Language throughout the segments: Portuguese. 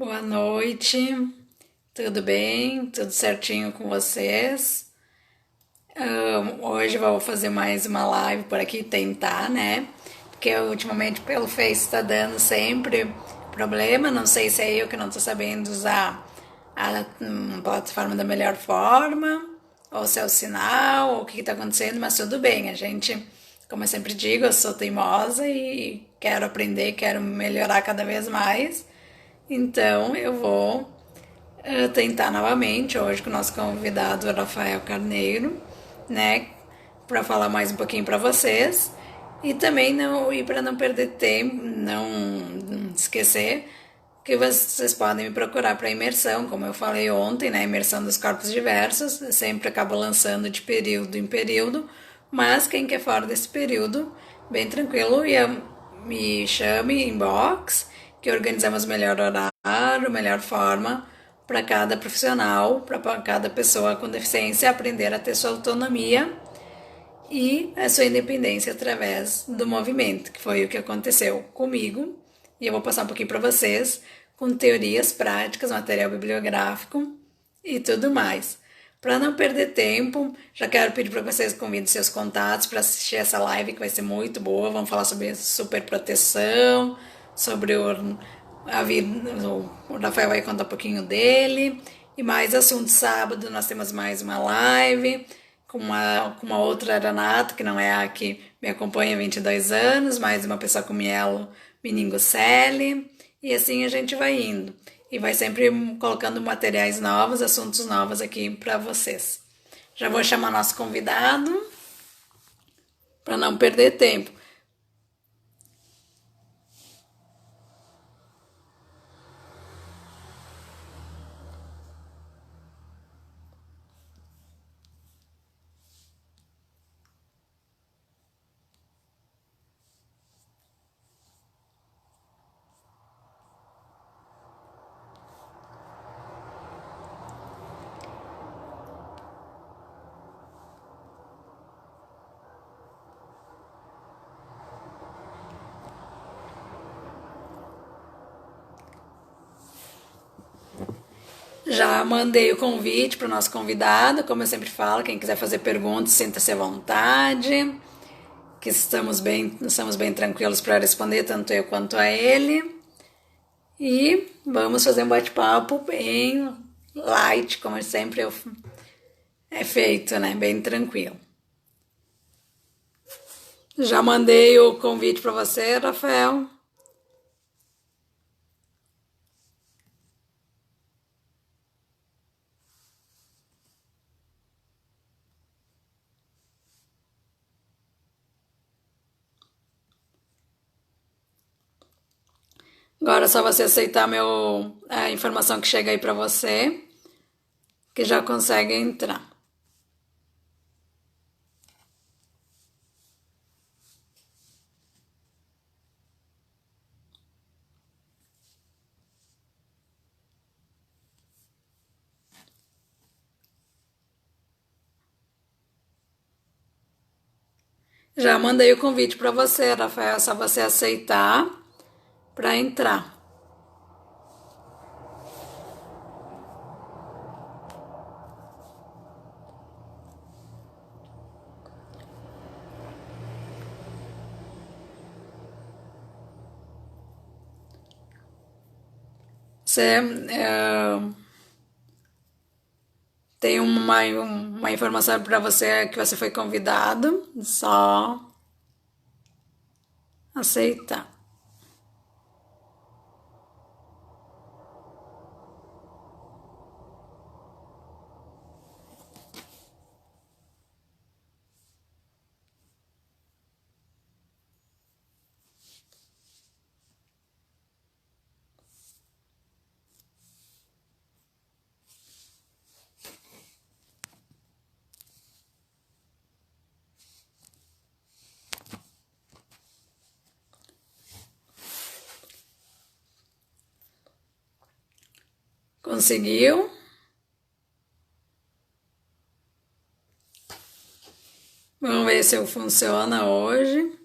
Boa noite, tudo bem? Tudo certinho com vocês? Hoje vou fazer mais uma live por aqui, tentar, né? Porque ultimamente pelo Face está dando sempre problema. Não sei se é eu que não estou sabendo usar a plataforma da melhor forma, ou se é o sinal, ou o que está acontecendo, mas tudo bem. A gente, como eu sempre digo, eu sou teimosa e quero aprender, quero melhorar cada vez mais. Então eu vou tentar novamente hoje com o nosso convidado Rafael Carneiro, né, para falar mais um pouquinho para vocês e também não e para não perder tempo, não esquecer que vocês podem me procurar para imersão, como eu falei ontem, né, imersão dos corpos diversos, eu sempre acabo lançando de período em período, mas quem quer fora desse período, bem tranquilo, me chame inbox, que organizamos melhor horário, melhor forma para cada profissional, para cada pessoa com deficiência aprender a ter sua autonomia e a sua independência através do movimento, que foi o que aconteceu comigo. E eu vou passar um pouquinho para vocês com teorias práticas, material bibliográfico e tudo mais. Para não perder tempo, já quero pedir para vocês que convidem seus contatos para assistir essa live que vai ser muito boa. Vamos falar sobre superproteção, sobre a vida. O Rafael vai contar um pouquinho dele. E mais assuntos. Sábado nós temos mais uma live com uma outra Renata, que não é a que me acompanha há 22 anos, mais uma pessoa com mielo meningocele. E assim a gente vai indo. E vai sempre colocando materiais novos, assuntos novos aqui para vocês. Já vou chamar nosso convidado para não perder tempo. Já mandei o convite para o nosso convidado, como eu sempre falo, quem quiser fazer perguntas, sinta-se à vontade, que estamos bem tranquilos para responder, tanto eu quanto a ele. E vamos fazer um bate-papo bem light, como sempre é feito, né? Bem tranquilo. Já mandei o convite para você, Rafael. Agora é só você aceitar a informação que chega aí para você, que já consegue entrar. Já mandei o convite para você, Rafael, é só você aceitar para entrar. Você tem uma informação para você que você foi convidado, só aceitar. Conseguiu? Vamos ver se funciona hoje.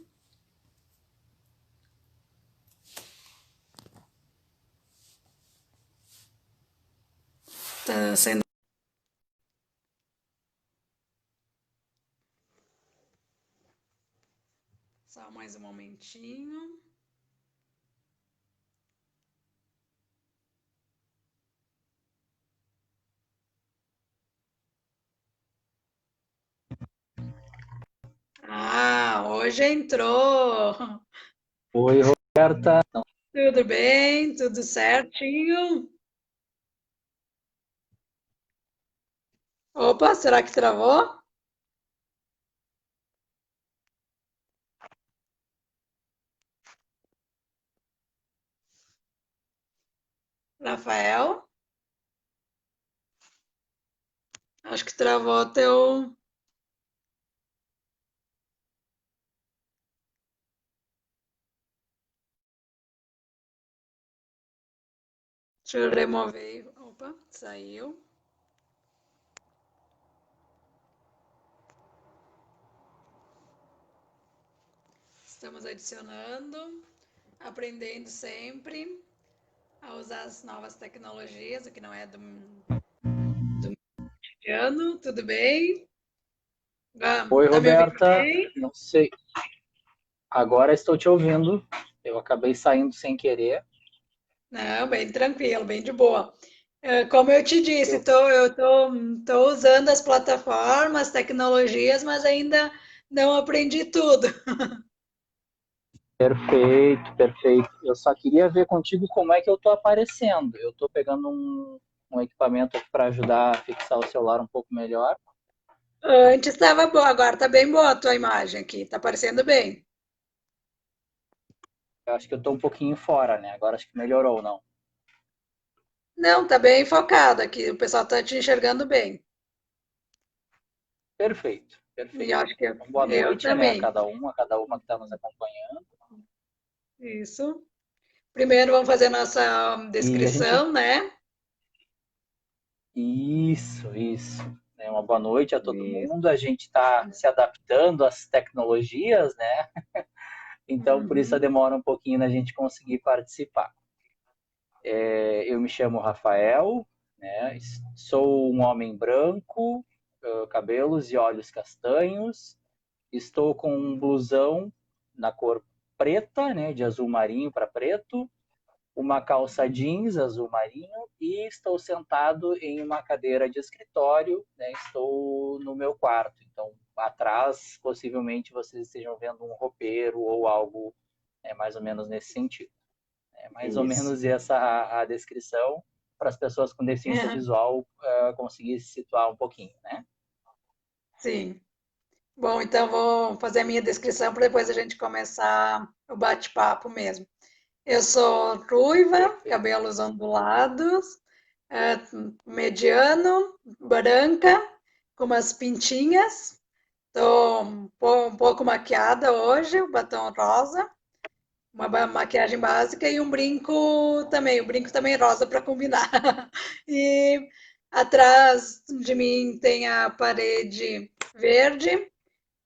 Tá sendo só mais um momentinho. Ah, hoje entrou. Oi, Roberta. Tudo bem? Tudo certinho? Opa, será que travou? Rafael? Acho que travou teu. Deixa eu remover. Opa, saiu. Estamos adicionando, aprendendo sempre a usar as novas tecnologias, o que não é do ano. Tudo bem? Oi, Tá me ouvindo Roberta. bem? Não sei. Agora estou te ouvindo. Eu acabei saindo sem querer. Não, bem tranquilo, bem de boa. Como eu te disse, Eu... tô usando as plataformas, tecnologias, mas ainda não aprendi tudo. Perfeito, perfeito. Eu só queria ver contigo como é que eu estou aparecendo. Eu estou pegando um equipamento aqui para ajudar a fixar o celular um pouco melhor. Antes estava boa, agora tá bem boa a tua imagem aqui, tá aparecendo bem. Eu acho que eu estou um pouquinho fora, né? Agora acho que melhorou, não? Não, tá bem focado aqui, o pessoal tá te enxergando bem. Perfeito, E perfeito. acho que Então, boa eu noite, né? também. A cada uma que está nos acompanhando. Isso. Primeiro vamos fazer nossa E a gente descrição, né? Isso. Uma boa noite a todo Isso. mundo. A gente está se adaptando às tecnologias, né? Então, por isso a Uhum. demora um pouquinho na gente conseguir participar. Eu me chamo Rafael, né? Sou um homem branco, cabelos e olhos castanhos. Estou com um blusão na cor preta, né? De azul marinho para preto, uma calça jeans azul marinho e estou sentado em uma cadeira de escritório, né? Estou no meu quarto. Então, atrás, possivelmente vocês estejam vendo um roupeiro ou algo mais ou menos nesse sentido. É mais ou Isso. menos essa a descrição para as pessoas com deficiência visual conseguir se situar um pouquinho, né? Sim. Bom, então vou fazer a minha descrição para depois a gente começar o bate-papo mesmo. Eu sou ruiva, Perfeito. cabelos ondulados, é, mediano, branca, com umas pintinhas. Estou um pouco maquiada hoje, o batom rosa, uma maquiagem básica e um brinco também rosa para combinar. E atrás de mim tem a parede verde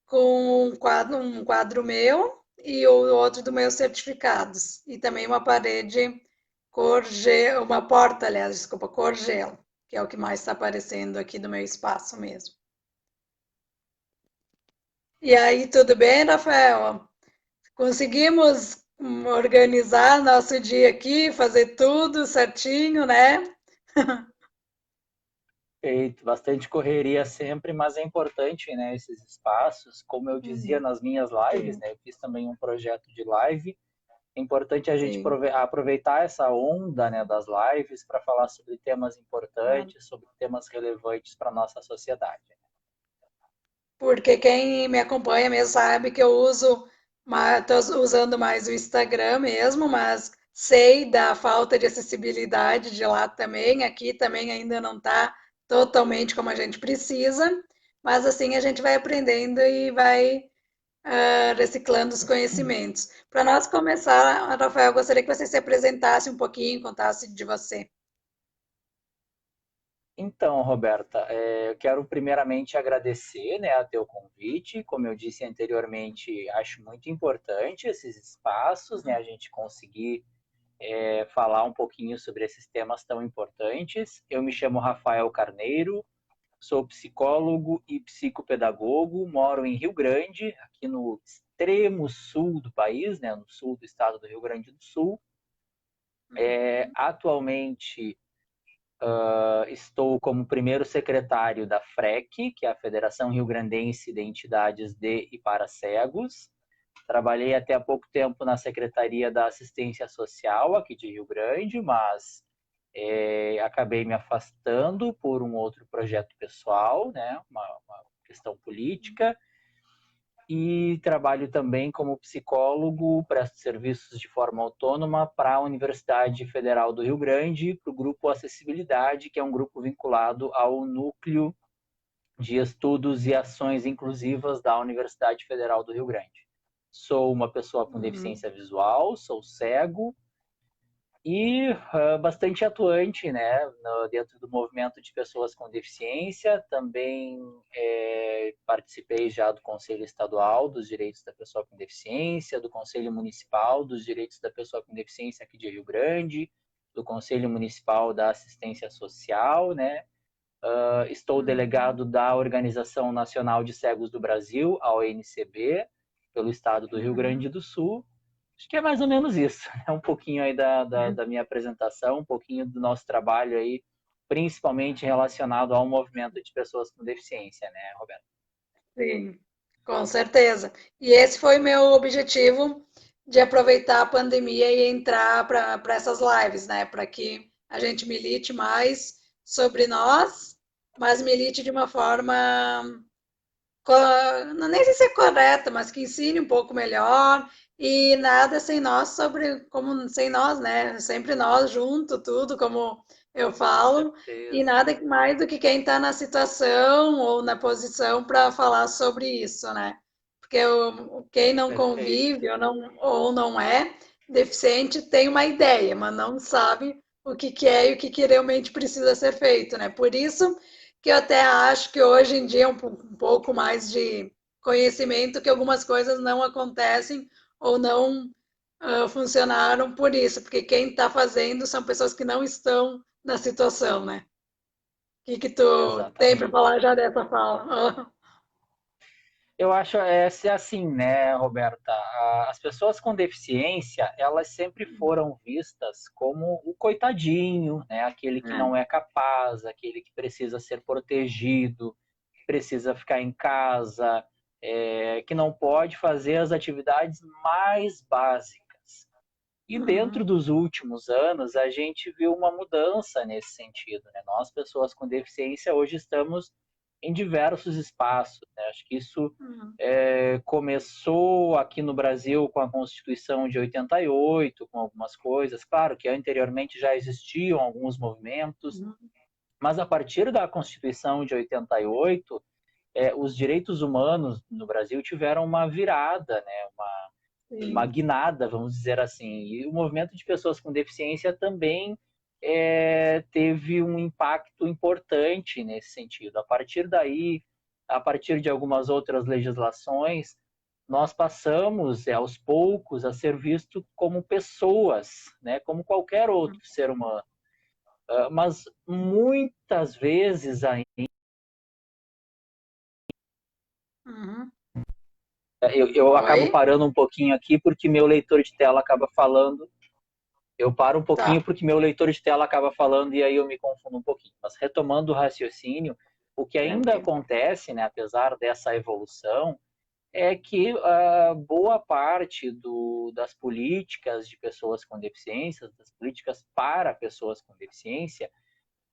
com um quadro meu e o outro do meus certificados. E também uma parede cor gelo, uma porta, aliás, desculpa, cor gelo, que é o que mais está aparecendo aqui do meu espaço mesmo. E aí, tudo bem, Rafael? Conseguimos organizar nosso dia aqui, fazer tudo certinho, né? Feito, bastante correria sempre, mas é importante, né, esses espaços, como eu dizia Uhum. nas minhas lives, Sim, né, eu fiz também um projeto de live, é importante a gente sim, aproveitar essa onda, né, das lives para falar sobre temas claro. importantes, sobre temas relevantes para a nossa sociedade. Porque quem me acompanha mesmo sabe que eu uso, tô usando mais o Instagram mesmo, mas sei da falta de acessibilidade de lá também. Aqui também ainda não está totalmente como a gente precisa, mas assim a gente vai aprendendo e vai reciclando os conhecimentos. Para nós começar, Rafael, eu gostaria que você se apresentasse um pouquinho, contasse de você. Então, Roberta, eu quero primeiramente agradecer, né, a teu convite. Como eu disse anteriormente, acho muito importante esses espaços, né, a gente conseguir falar um pouquinho sobre esses temas tão importantes. Eu me chamo Rafael Carneiro, sou psicólogo e psicopedagogo, moro em Rio Grande, aqui no extremo sul do país, né, no sul do estado do Rio Grande do Sul. Atualmente estou como primeiro secretário da FREC, que é a Federação Rio-Grandense de Entidades de e para Cegos. Trabalhei até há pouco tempo na Secretaria da Assistência Social aqui de Rio Grande, mas acabei me afastando por um outro projeto pessoal, né, uma questão política, e trabalho também como psicólogo, presto serviços de forma autônoma para a Universidade Federal do Rio Grande, para o Grupo Acessibilidade, que é um grupo vinculado ao Núcleo de Estudos e Ações Inclusivas da Universidade Federal do Rio Grande. Sou uma pessoa com deficiência visual, sou cego, e bastante atuante, né, dentro do movimento de pessoas com deficiência. Também participei já do Conselho Estadual dos Direitos da Pessoa com Deficiência, do Conselho Municipal dos Direitos da Pessoa com Deficiência aqui de Rio Grande, do Conselho Municipal da Assistência Social, né. Estou delegado da Organização Nacional de Cegos do Brasil, a ONCB, pelo estado do Rio Grande do Sul. Acho que é mais ou menos isso. É um pouquinho aí da minha apresentação, um pouquinho do nosso trabalho aí, principalmente relacionado ao movimento de pessoas com deficiência, né, Roberto? Sim, com certeza. E esse foi meu objetivo de aproveitar a pandemia e entrar para essas lives, né? Para que a gente milite mais sobre nós, mas milite de uma forma, não nem sei se é correta, mas que ensine um pouco melhor e nada sem nós sobre como sem nós, né? Sempre nós junto, tudo como eu Com falo, e certeza. nada mais do que quem está na situação ou na posição para falar sobre isso, né? Porque quem não Perfeito. convive ou não é deficiente tem uma ideia, mas não sabe o que, que é e o que, que realmente precisa ser feito, né? Por isso que eu até acho que hoje em dia é um pouco mais de conhecimento que algumas coisas não acontecem ou não funcionaram por isso, porque quem está fazendo são pessoas que não estão na situação, né? O que, que tu tem para Exatamente. falar já dessa fala? Eu acho assim, né, Roberta? As pessoas com deficiência, elas sempre foram vistas como o coitadinho, né? Aquele que não é capaz, aquele que precisa ser protegido, precisa ficar em casa, que não pode fazer as atividades mais básicas. E dentro dos últimos anos, a gente viu uma mudança nesse sentido, né? Nós, pessoas com deficiência, hoje estamos em diversos espaços, né? Acho que isso começou aqui no Brasil com a Constituição de 88, com algumas coisas. Claro que anteriormente já existiam alguns movimentos, mas a partir da Constituição de 88, os direitos humanos no Brasil tiveram uma virada, né? Uma Sim. guinada, vamos dizer assim. E o movimento de pessoas com deficiência também teve um impacto importante nesse sentido. A partir daí, a partir de algumas outras legislações, nós passamos aos poucos a ser visto como pessoas, né, como qualquer outro ser humano. Mas muitas vezes ainda Uhum. eu acabo Oi? parando um pouquinho aqui porque meu leitor de tela acaba falando. Eu paro um pouquinho Tá. porque meu leitor de tela acaba falando e aí eu me confundo um pouquinho. Mas retomando o raciocínio, o que ainda Tranquilo. acontece, né, apesar dessa evolução, é que boa parte das políticas de pessoas com deficiência, das políticas para pessoas com deficiência,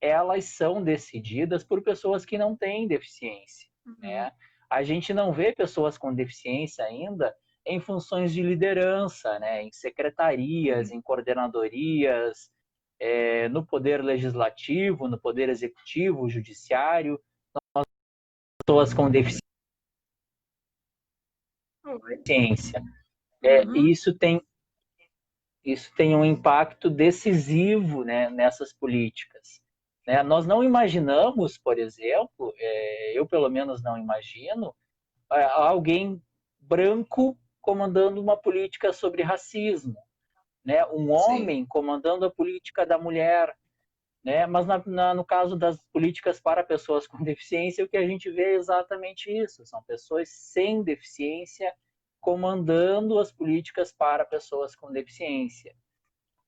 elas são decididas por pessoas que não têm deficiência, Uhum. né? A gente não vê pessoas com deficiência ainda em funções de liderança, né? Em secretarias, Sim. em coordenadorias, no poder legislativo, no poder executivo, judiciário, pessoas com Oi. deficiência. E Uhum. isso tem um impacto decisivo, né, nessas políticas. Né? Nós não imaginamos, por exemplo, eu pelo menos não imagino, alguém branco comandando uma política sobre racismo. né? Um sim. homem comandando a política da mulher, né? Mas no caso das políticas para pessoas com deficiência, o que a gente vê é exatamente isso. São pessoas sem deficiência comandando as políticas para pessoas com deficiência.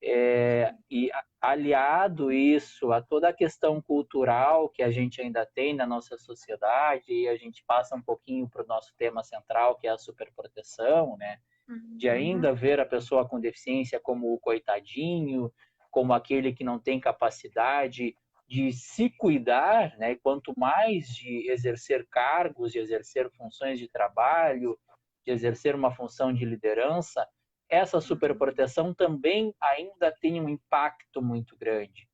E aliado isso a toda a questão cultural que a gente ainda tem na nossa sociedade, e a gente passa um pouquinho para o nosso tema central, que é a superproteção, né? De Uhum. ainda ver a pessoa com deficiência como o coitadinho, como aquele que não tem capacidade de se cuidar, né? Quanto mais de exercer cargos, de exercer funções de trabalho, de exercer uma função de liderança, essa superproteção também ainda tem um impacto muito grande,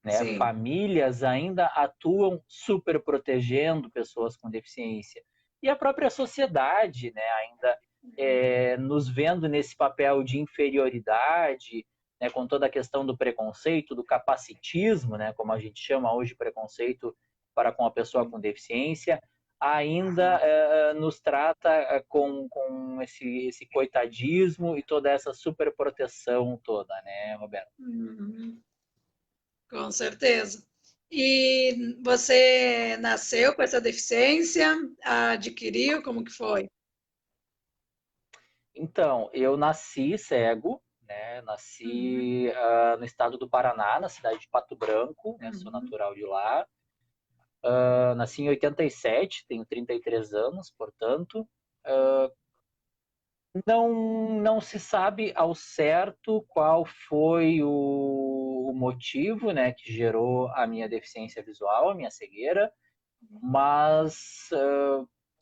né? Sim. Famílias ainda atuam super protegendo pessoas com deficiência. E a própria sociedade, né, ainda nos vendo nesse papel de inferioridade, né, com toda a questão do preconceito, do capacitismo, né, como a gente chama hoje preconceito para com a pessoa com deficiência, ainda nos trata com esse coitadismo e toda essa superproteção toda, né, Roberto? Uhum. Com certeza. E você nasceu com essa deficiência? Adquiriu? Como que foi? Então, eu nasci cego, né? Uhum. Nasci no estado do Paraná, na cidade de Pato Branco, né? Sou Uhum. natural de lá. Nasci em 87, tenho 33 anos, portanto. Não se sabe ao certo qual foi o motivo, né, que gerou a minha deficiência visual, a minha cegueira, mas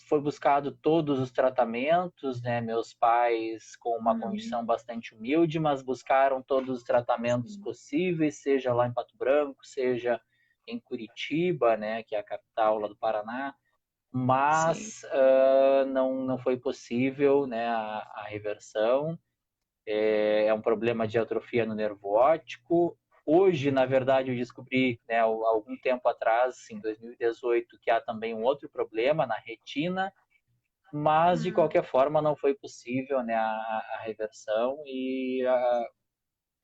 foi buscado todos os tratamentos, né? Meus pais com uma Uhum. condição bastante humilde, mas buscaram todos os tratamentos Sim. possíveis, seja lá em Pato Branco, seja em Curitiba, né? Que é a capital lá do Paraná, Sim. mas não foi possível, né? A reversão. É um problema de atrofia no nervo óptico. Hoje, na verdade, eu descobri, né, algum tempo atrás, em 2018, que há também um outro problema na retina, mas de Uhum. qualquer forma não foi possível, né, a reversão e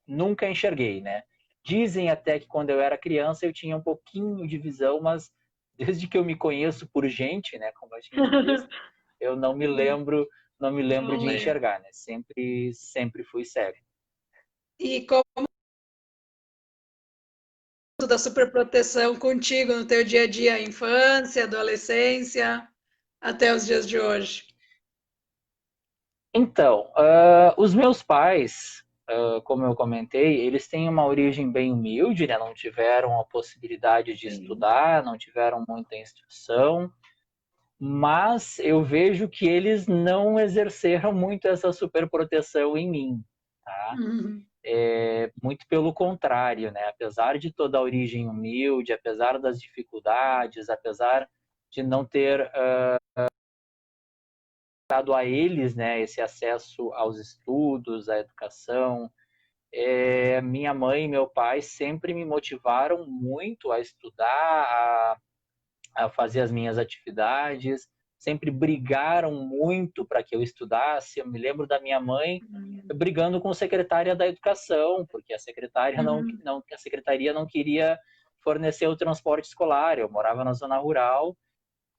nunca enxerguei, né? Dizem até que quando eu era criança eu tinha um pouquinho de visão, mas desde que eu me conheço por gente, né, como a gente diz, eu não me lembro Não de lembro. enxergar, né? Sempre fui cego. E como da superproteção contigo no teu dia a dia, infância, adolescência, até os dias de hoje? Então, os meus pais, como eu comentei, eles têm uma origem bem humilde, né? Não tiveram a possibilidade de Sim. estudar, não tiveram muita instrução, mas eu vejo que eles não exerceram muito essa superproteção em mim, tá? Uhum. Muito pelo contrário, né? Apesar de toda a origem humilde, apesar das dificuldades, apesar de não ter dado a eles, né, esse acesso aos estudos, à educação, minha mãe e meu pai sempre me motivaram muito a estudar, a fazer as minhas atividades, sempre brigaram muito para que eu estudasse. Eu me lembro da minha mãe brigando com a secretária da educação, porque a secretária Uhum. a secretaria não queria fornecer o transporte escolar. Eu morava na zona rural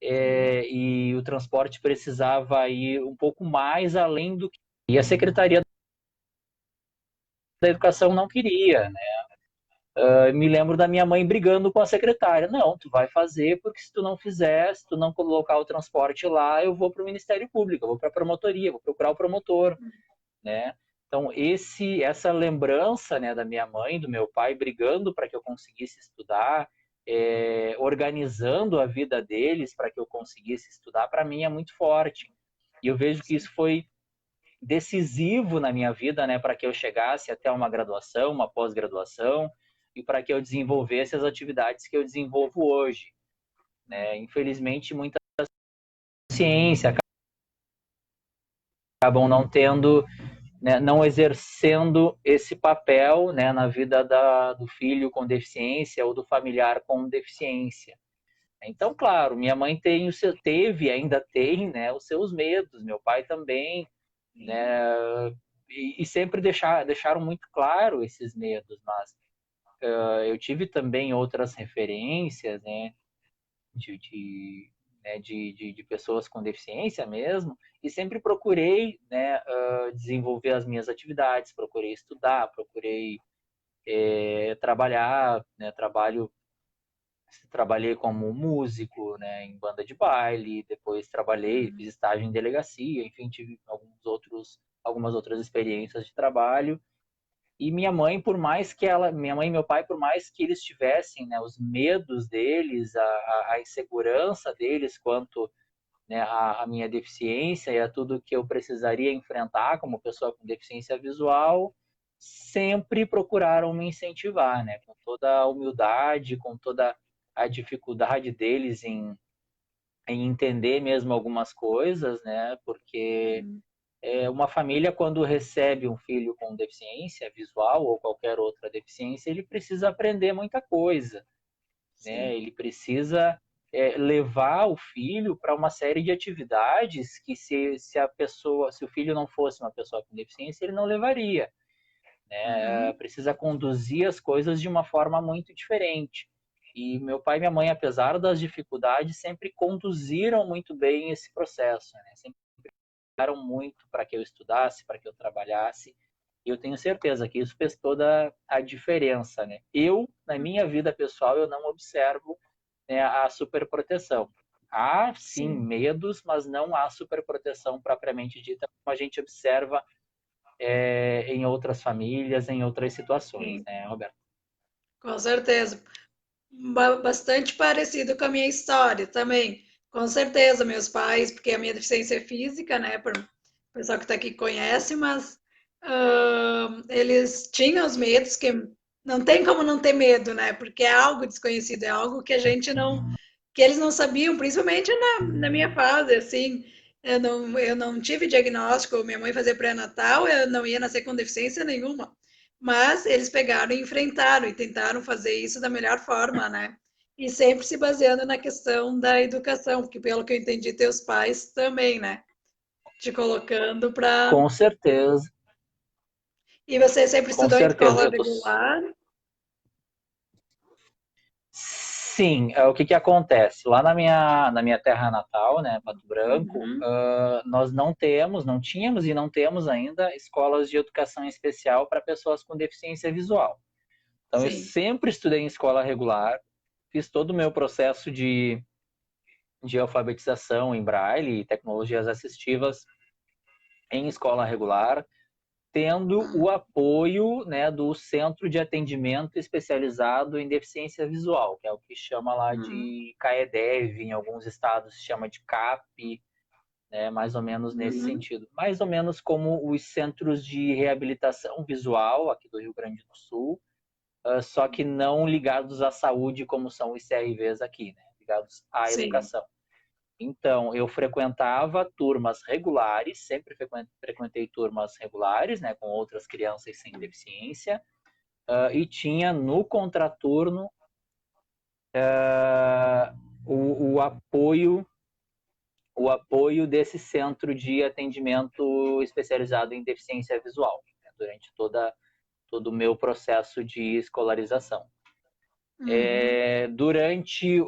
Sim. e o transporte precisava ir um pouco mais além do que e a secretaria da educação não queria, né? Eu me lembro da minha mãe brigando com a secretária. Não, tu vai fazer, porque se tu não fizer, se tu não colocar o transporte lá, eu vou para o Ministério Público, eu vou para a promotoria, vou procurar o promotor, né? Então, essa lembrança, né, da minha mãe, do meu pai, brigando para que eu conseguisse estudar, organizando a vida deles para que eu conseguisse estudar, para mim é muito forte. E eu vejo que isso foi decisivo na minha vida, né, para que eu chegasse até uma graduação, uma pós-graduação, e para que eu desenvolvesse as atividades que eu desenvolvo hoje, né? Infelizmente, muita ciência acabam não tendo, né, não exercendo esse papel, né, na vida do filho com deficiência ou do familiar com deficiência. Então, claro, minha mãe teve, ainda tem, né, os seus medos, meu pai também, né, e sempre deixaram muito claro esses medos, mas eu tive também outras referências, né, de pessoas com deficiência mesmo, e sempre procurei, né, desenvolver as minhas atividades, procurei estudar, procurei trabalhar, né, trabalhei como músico, né, em banda de baile, depois fiz estágio em delegacia, enfim, tive algumas outras experiências de trabalho. E minha mãe e meu pai, por mais que eles tivessem, né, os medos deles, a insegurança deles quanto, né, a minha deficiência e a tudo que eu precisaria enfrentar como pessoa com deficiência visual, sempre procuraram me incentivar, né, com toda a humildade, com toda a dificuldade deles em entender mesmo algumas coisas, né, porque uma família, quando recebe um filho com deficiência visual ou qualquer outra deficiência, ele precisa aprender muita coisa, né? Sim. Ele precisa levar o filho para uma série de atividades que se o filho não fosse uma pessoa com deficiência, ele não levaria, né? Uhum. Precisa conduzir as coisas de uma forma muito diferente. E meu pai e minha mãe, apesar das dificuldades, sempre conduziram muito bem esse processo, né? Sempre muito para que eu estudasse, para que eu trabalhasse. E eu tenho certeza que isso fez toda a diferença, né? Na minha vida pessoal, eu não observo, né, a superproteção. Há, sim, Sim. medos, mas não há superproteção propriamente dita, como a gente observa em outras famílias, em outras situações, Sim. né, Roberto? Com certeza. Bastante parecido com a minha história também. Com certeza, meus pais, porque a minha deficiência é física, né? Por o pessoal que está aqui conhece, mas eles tinham os medos que não tem como não ter medo, né? Porque é algo desconhecido, é algo que a gente não, que eles não sabiam, principalmente na minha fase, assim. Eu não tive diagnóstico, minha mãe fazia pré-natal, eu não ia nascer com deficiência nenhuma. Mas eles pegaram e enfrentaram e tentaram fazer isso da melhor forma, né? E sempre se baseando na questão da educação, porque pelo que eu entendi, teus pais também, né? Te colocando para. Com certeza, E você sempre com estudou em certeza. escola regular? Sim, o que que acontece? Lá na minha terra natal, né, Pato Branco, Uhum. nós não tínhamos e não temos ainda escolas de educação especial para pessoas com deficiência visual. Então, eu Sim. sempre estudei em escola regular, fiz todo o meu processo de alfabetização em braille e tecnologias assistivas em escola regular, tendo o apoio, né, do Centro de Atendimento Especializado em Deficiência Visual, que é o que chama lá Uhum. de CAEDEV, em alguns estados se chama de CAP, né, mais ou menos nesse Uhum. sentido. Mais ou menos como os centros de reabilitação visual aqui do Rio Grande do Sul, só que não ligados à saúde como são os CRVs aqui, né, ligados à Sim. educação. Então, eu frequentava turmas regulares, sempre frequentei turmas regulares, né, com outras crianças sem deficiência, e tinha no contraturno o apoio desse centro de atendimento especializado em deficiência visual, né, durante todo o meu processo de escolarização. Uhum. Durante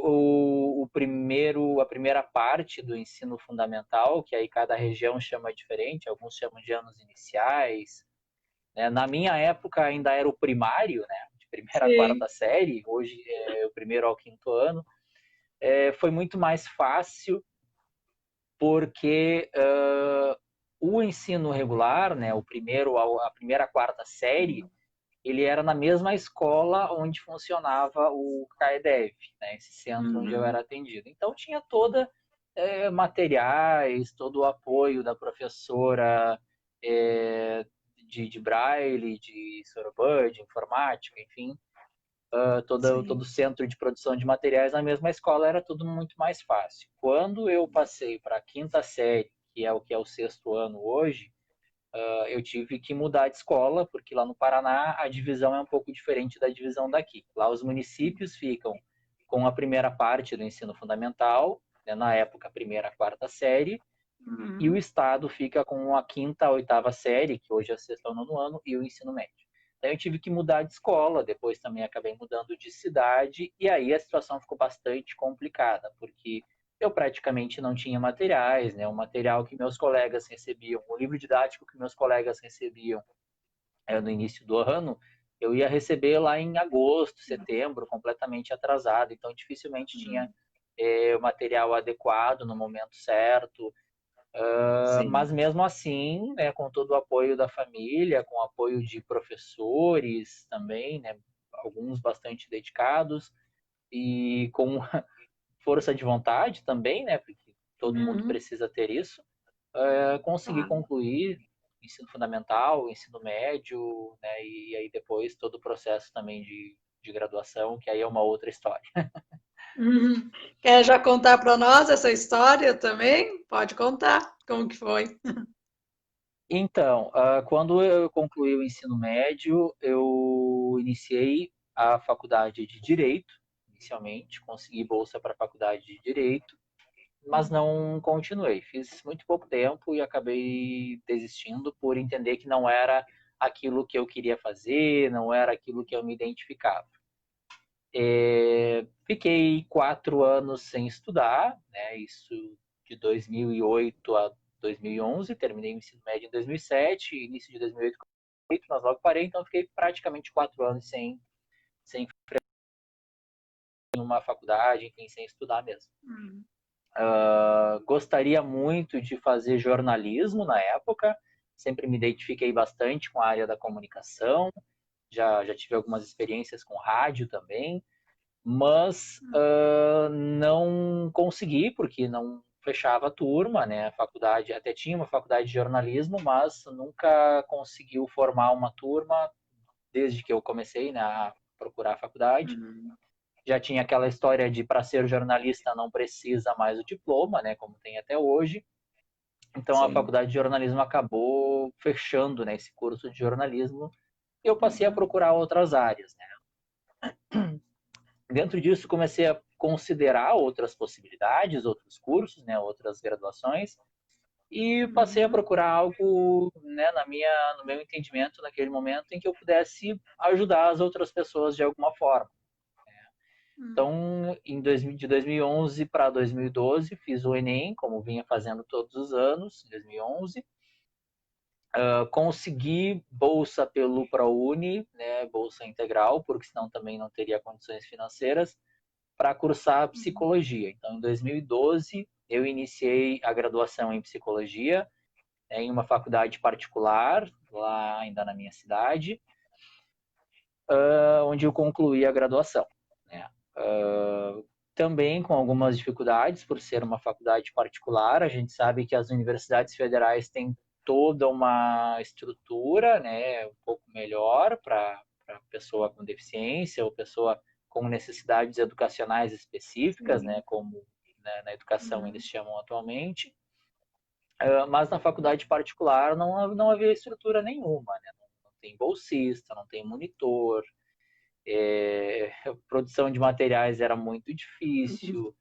a primeira parte do ensino fundamental, que aí cada região chama diferente, alguns chamam de anos iniciais, né? Na minha época ainda era o primário, né? De primeira a Sim. quarta série, hoje é o primeiro ao quinto ano. Foi muito mais fácil porque o ensino regular, né? A primeira a quarta série, ele era na mesma escola onde funcionava o CAEDEV, né, esse centro onde eu Uhum. era atendido. Então tinha toda materiais, todo o apoio da professora de braille, de soroban, de informática, enfim, todo Sim. o centro de produção de materiais na mesma escola era tudo muito mais fácil. Quando eu passei para a quinta série, que é o sexto ano hoje, eu tive que mudar de escola, porque lá no Paraná a divisão é um pouco diferente da divisão daqui. Lá os municípios ficam com a primeira parte do ensino fundamental, né, na época, a primeira a quarta série, e o Uhum. estado fica com a quinta, a oitava série, que hoje é a sexta ou nono ano, e o ensino médio. Então eu tive que mudar de escola, depois também acabei mudando de cidade, e aí a situação ficou bastante complicada, porque eu praticamente não tinha materiais, né? O material que meus colegas recebiam, o livro didático que meus colegas recebiam no início do ano, eu ia receber lá em agosto, setembro, completamente atrasado, então dificilmente tinha Uhum. o material adequado no momento certo. Mas Sim. mesmo assim, né, com todo o apoio da família, com o apoio de professores também, né, alguns bastante dedicados, e com força de vontade também, né, porque todo mundo Uhum. precisa ter isso, consegui Claro. concluir ensino fundamental, ensino médio, né, e aí depois todo o processo também de graduação, que aí é uma outra história. Uhum. Quer já contar para nós essa história também? Pode contar. Como que foi? Então, quando eu concluí o ensino médio, eu iniciei a faculdade de Direito, inicialmente, consegui bolsa para a faculdade de Direito, mas não continuei. Fiz muito pouco tempo e acabei desistindo por entender que não era aquilo que eu queria fazer, não era aquilo que eu me identificava. Fiquei 4 anos sem estudar, né? Isso de 2008 a 2011. Terminei o ensino médio em 2007, início de 2008, mas logo parei, então fiquei praticamente 4 anos sem uma faculdade, enfim, sem estudar mesmo. Uhum. Gostaria muito de fazer jornalismo na época, sempre me identifiquei bastante com a área da comunicação, já tive algumas experiências com rádio também, mas não consegui, porque não fechava a turma, né? A faculdade, até tinha uma faculdade de jornalismo, mas nunca conseguiu formar uma turma desde que eu comecei, né, a procurar a faculdade. Uhum. Já tinha aquela história de para ser jornalista não precisa mais o diploma, né, como tem até hoje. Então a Sim. faculdade de jornalismo acabou fechando, né, esse curso de jornalismo. E eu passei a Uhum. procurar outras áreas, né? Dentro disso, comecei a considerar outras possibilidades, outros cursos, né, outras graduações, e passei a Uhum. procurar algo, né, no meu entendimento, naquele momento, em que eu pudesse ajudar as outras pessoas de alguma forma. Uhum. Então, de 2011 para 2012, fiz o Enem, como vinha fazendo todos os anos, em 2011. Consegui bolsa pelo ProUni, né, bolsa integral, porque senão também não teria condições financeiras para cursar Uhum. psicologia. Então, em 2012, eu iniciei a graduação em psicologia em uma faculdade particular, lá ainda na minha cidade, onde eu concluí a graduação. Né? Também com algumas dificuldades, por ser uma faculdade particular, a gente sabe que as universidades federais têm toda uma estrutura, né, um pouco melhor para pessoa com deficiência ou pessoa com necessidades educacionais específicas, né, Sim. como, né, na educação eles Uhum. chamam atualmente. Mas na faculdade particular não havia estrutura nenhuma, né? Não tem bolsista, não tem monitor, a produção de materiais era muito difícil,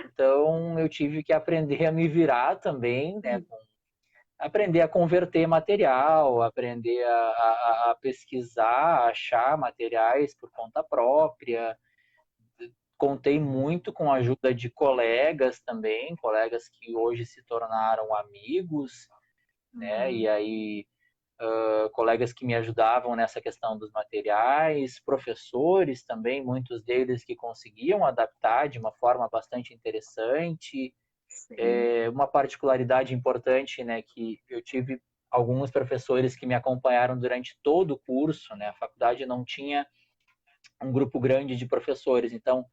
então eu tive que aprender a me virar também, né? Aprender a converter material, aprender a pesquisar, a achar materiais por conta própria. Contei muito com a ajuda de colegas também, colegas que hoje se tornaram amigos, né? E Uhum. aí colegas que me ajudavam nessa questão dos materiais, professores também, muitos deles que conseguiam adaptar de uma forma bastante interessante. Sim. Uma particularidade importante, né, que eu tive alguns professores que me acompanharam durante todo o curso, né? A faculdade não tinha um grupo grande de professores, então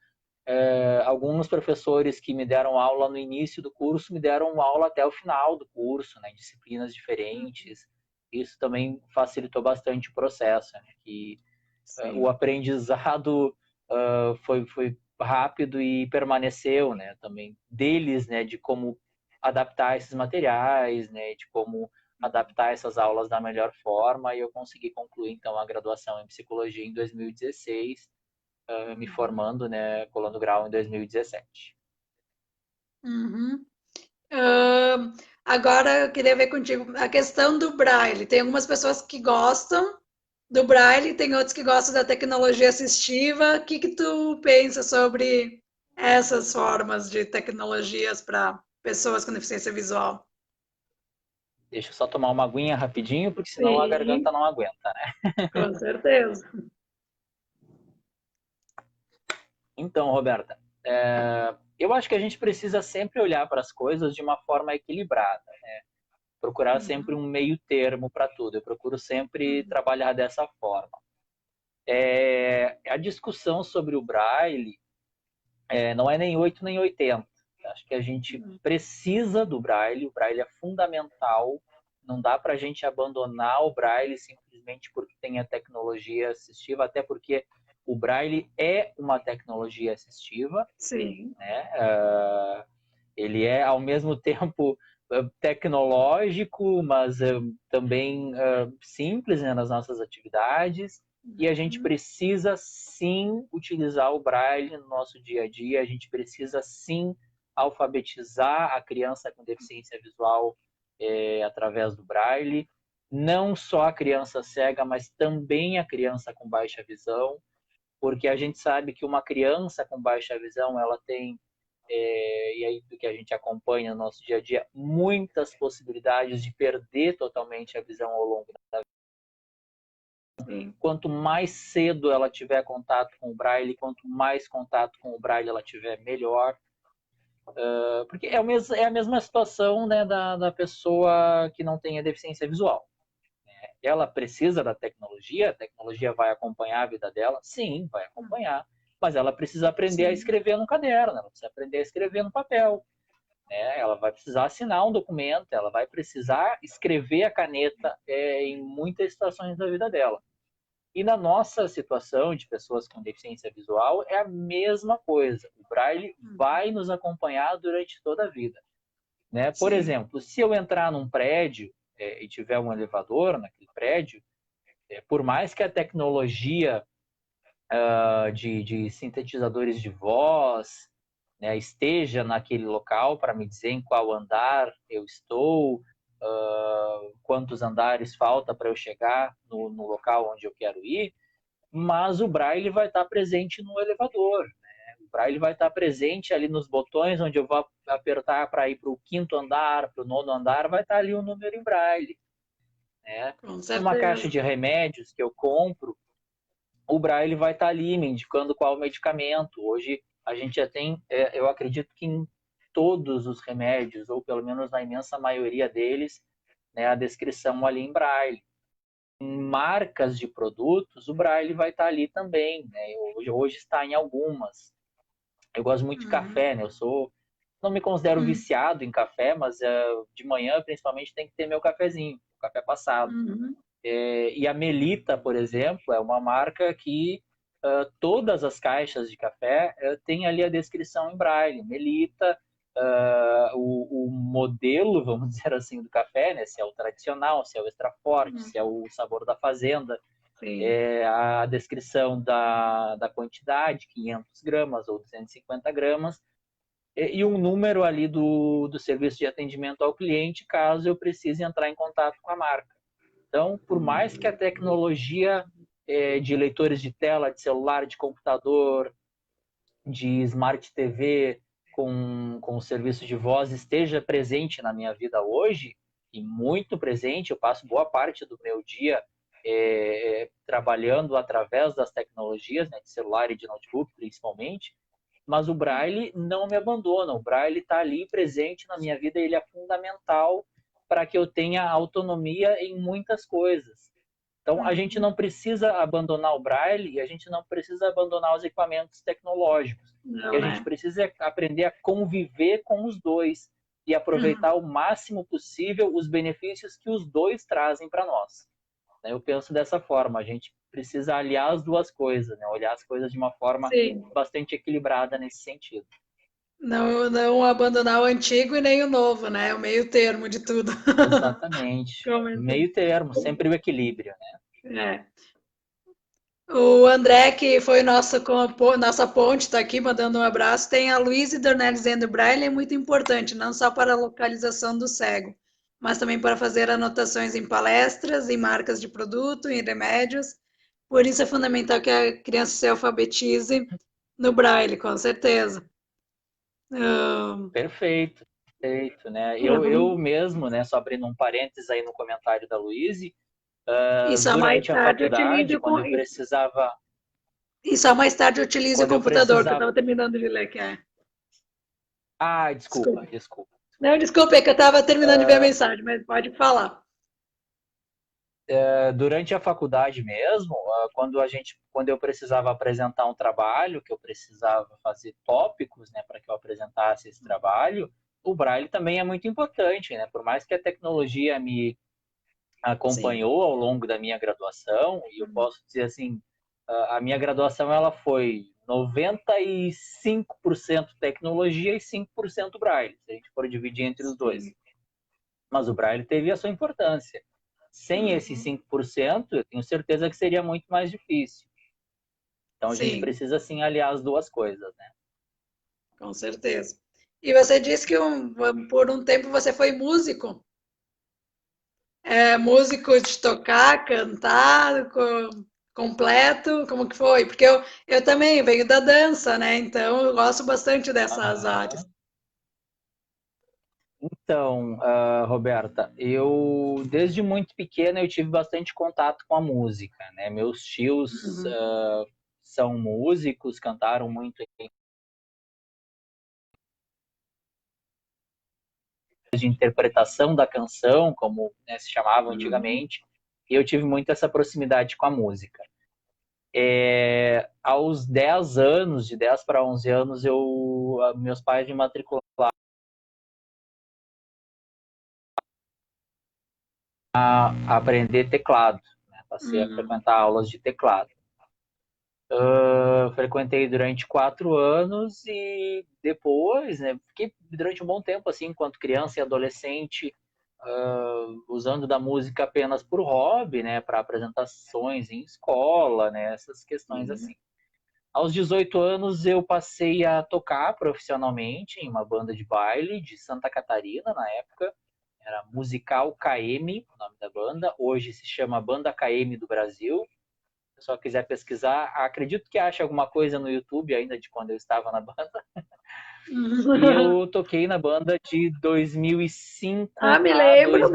alguns professores que me deram aula no início do curso me deram aula até o final do curso, né, em disciplinas diferentes. Isso também facilitou bastante o processo, né, que o Sim. aprendizado foi rápido e permaneceu, né, também deles, né, de como adaptar esses materiais, né, de como adaptar essas aulas da melhor forma, e eu consegui concluir então a graduação em psicologia em 2016, me Uhum. formando, né, colando grau em 2017. Uhum. Agora eu queria ver contigo a questão do Braille. Tem algumas pessoas que gostam do Braille, tem outros que gostam da tecnologia assistiva. O que que tu pensa sobre essas formas de tecnologias para pessoas com deficiência visual? Deixa eu só tomar uma aguinha rapidinho, porque senão a garganta Sim, não aguenta, né? com certeza. Então, Roberta, eu acho que a gente precisa sempre olhar para as coisas de uma forma equilibrada, procurar sempre Uhum, um meio termo para tudo. Eu procuro sempre uhum, trabalhar dessa forma. A discussão sobre o Braille não é nem 8 nem 80. Acho que a gente uhum. precisa do Braille, o Braille é fundamental, não dá para a gente abandonar o Braille simplesmente porque tem a tecnologia assistiva, até porque o Braille é uma tecnologia assistiva, Sim. né? Ele é ao mesmo tempo tecnológico, mas também simples, né, nas nossas atividades. E a gente Uhum. precisa sim utilizar o Braille no nosso dia a dia. A gente precisa sim alfabetizar a criança com deficiência visual através do Braille. Não só a criança cega, mas também a criança com baixa visão, porque a gente sabe que uma criança com baixa visão ela tem e aí do que a gente acompanha no nosso dia a dia, muitas possibilidades de perder totalmente a visão ao longo da vida. Sim. Quanto mais cedo ela tiver contato com o Braille, quanto mais contato com o Braille ela tiver, melhor. Porque é a mesma situação, né, da pessoa que não tem a deficiência visual. Ela precisa da tecnologia, a tecnologia vai acompanhar a vida dela? Sim, vai acompanhar. Mas ela precisa aprender a Sim. escrever no caderno, ela precisa aprender a escrever no papel. Né? Ela vai precisar assinar um documento, ela vai precisar escrever a caneta em muitas situações da vida dela. E na nossa situação de pessoas com deficiência visual é a mesma coisa. O Braille Uhum. vai nos acompanhar durante toda a vida. Né? Por Sim. exemplo, se eu entrar num prédio e tiver um elevador naquele prédio, por mais que a tecnologia de sintetizadores de voz, né, esteja naquele local para me dizer em qual andar eu estou, quantos andares falta para eu chegar no local onde eu quero ir, mas o Braille vai estar presente no elevador. Né? O Braille vai estar presente ali nos botões onde eu vou apertar para ir para o quinto andar, para o nono andar, vai estar ali o número em Braille. Né? Com Numa caixa certeza. de remédios que eu compro, o Braille vai estar ali me indicando qual medicamento. Hoje a gente já tem, eu acredito que em todos os remédios, ou pelo menos na imensa maioria deles, né, a descrição ali em Braille. Em marcas de produtos, o Braille vai estar ali também. Né? Hoje está em algumas. Eu gosto muito de Uhum. café, né? Não me considero Uhum. viciado em café, mas de manhã, principalmente, tem que ter meu cafezinho, café passado. Uhum. E a Melita, por exemplo, é uma marca que todas as caixas de café têm ali a descrição em braille. Melita, o modelo, vamos dizer assim, do café, né? Se é o tradicional, se é o extra forte, Uhum. se é o sabor da fazenda, Sim. a descrição da quantidade, 500 gramas ou 250 gramas, e um número ali do serviço de atendimento ao cliente, caso eu precise entrar em contato com a marca. Então, por mais que a tecnologia de leitores de tela, de celular, de computador, de Smart TV, com o serviço de voz esteja presente na minha vida hoje, e muito presente, eu passo boa parte do meu dia trabalhando através das tecnologias, né, de celular e de notebook principalmente, mas o Braille não me abandona, o Braille está ali presente na minha vida, ele é fundamental para que eu tenha autonomia em muitas coisas. Então, a gente Uhum. não precisa abandonar o Braille e a gente não precisa abandonar os equipamentos tecnológicos. E Não, a gente né? precisa aprender a conviver com os dois e Uhum. aproveitar o máximo possível os benefícios que os dois trazem para nós. Eu penso dessa forma, a gente precisa aliar as duas coisas, né? Olhar as coisas de uma forma Sim. bastante equilibrada nesse sentido. Não, não abandonar o antigo e nem o novo, né? O meio termo de tudo. Exatamente. Comentando. Meio termo, sempre o equilíbrio, né? É. O André, que foi nossa ponte, está aqui mandando um abraço. Tem a Luísa Dornelles dizendo: Braille é muito importante, não só para a localização do cego, mas também para fazer anotações em palestras, em marcas de produto, em remédios. Por isso é fundamental que a criança se alfabetize no Braille, com certeza. Ah, Perfeito, perfeito, né? Eu uhum. mesmo, né, só abrindo um parênteses aí no comentário da Luíse, E só mais durante a tarde faculdade, utilize quando eu precisava, e só mais tarde utilize o quando eu computador, que eu precisava, estava terminando de ler, que é. desculpa, Desculpa. desculpa. Não, desculpa, é que eu estava terminando de ver a mensagem, mas pode falar. Durante a faculdade mesmo, quando eu precisava apresentar um trabalho, que eu precisava fazer tópicos, né, para que eu apresentasse esse trabalho, o Braille também é muito importante, né? Por mais que a tecnologia me Sim. acompanhou ao longo da minha graduação, e eu posso dizer assim, a minha graduação ela foi 95% tecnologia e 5% Braille, se a gente for dividir entre os dois. Sim. Mas o Braille teve a sua importância. Sem esses Uhum. 5%, eu tenho certeza que seria muito mais difícil. Então a gente Sim, precisa sim aliar as duas coisas, né? com certeza. E você disse que por um tempo você foi músico. É, músico de tocar, cantar, completo, como que foi? Porque eu também venho da dança, né? Então eu gosto bastante dessas áreas. Aham. Então, Roberta, eu desde muito pequena eu tive bastante contato com a música, né? Meus tios Uhum. são músicos, cantaram muito de interpretação da canção, como né, se chamava Uhum. antigamente, e eu tive muito essa proximidade com a música. Aos 10 anos, de 10 para 11 anos, meus pais me matricularam a aprender teclado, né? Passei a Uhum. frequentar aulas de teclado. Eu frequentei durante 4 anos e depois, né, fiquei durante um bom tempo, assim, enquanto criança e adolescente, usando da música apenas por hobby, né, para apresentações em escola, né, essas questões Uhum. assim. Aos 18 anos eu passei a tocar profissionalmente em uma banda de baile de Santa Catarina, na época. Era Musical KM, o nome da banda. Hoje se chama Banda KM do Brasil. Se o pessoal quiser pesquisar, acredito que ache alguma coisa no YouTube ainda de quando eu estava na banda. E Uhum. eu toquei na banda de Ah, 2005 a me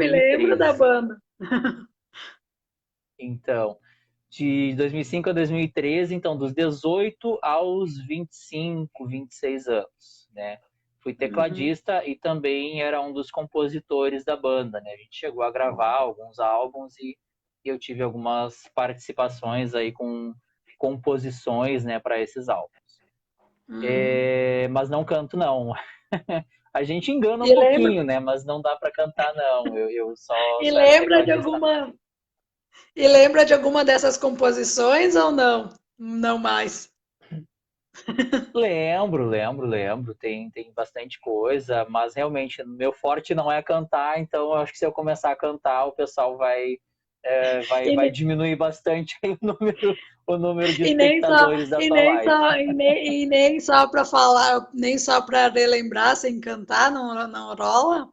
lembro da 2013. banda. Então, de 2005 a 2013, então dos 18 aos 25, 26 anos, né? Fui Uhum. tecladista e também era um dos compositores da banda, né? A gente chegou a gravar alguns álbuns e eu tive algumas participações aí com composições, né, para esses álbuns. Uhum. Mas não canto, não. A gente engana um E lembra, pouquinho, né? Mas não dá para cantar, não. Eu e só era lembra de tecladista mesmo. alguma E lembra de alguma dessas composições ou não? Não mais. Lembro. Tem bastante coisa, mas realmente meu forte não é cantar, então eu acho que se eu começar a cantar, o pessoal E, vai ne- diminuir bastante o número de e nem só, espectadores da e tua nem live. só, e nem só para falar, nem só para relembrar sem cantar, não rola?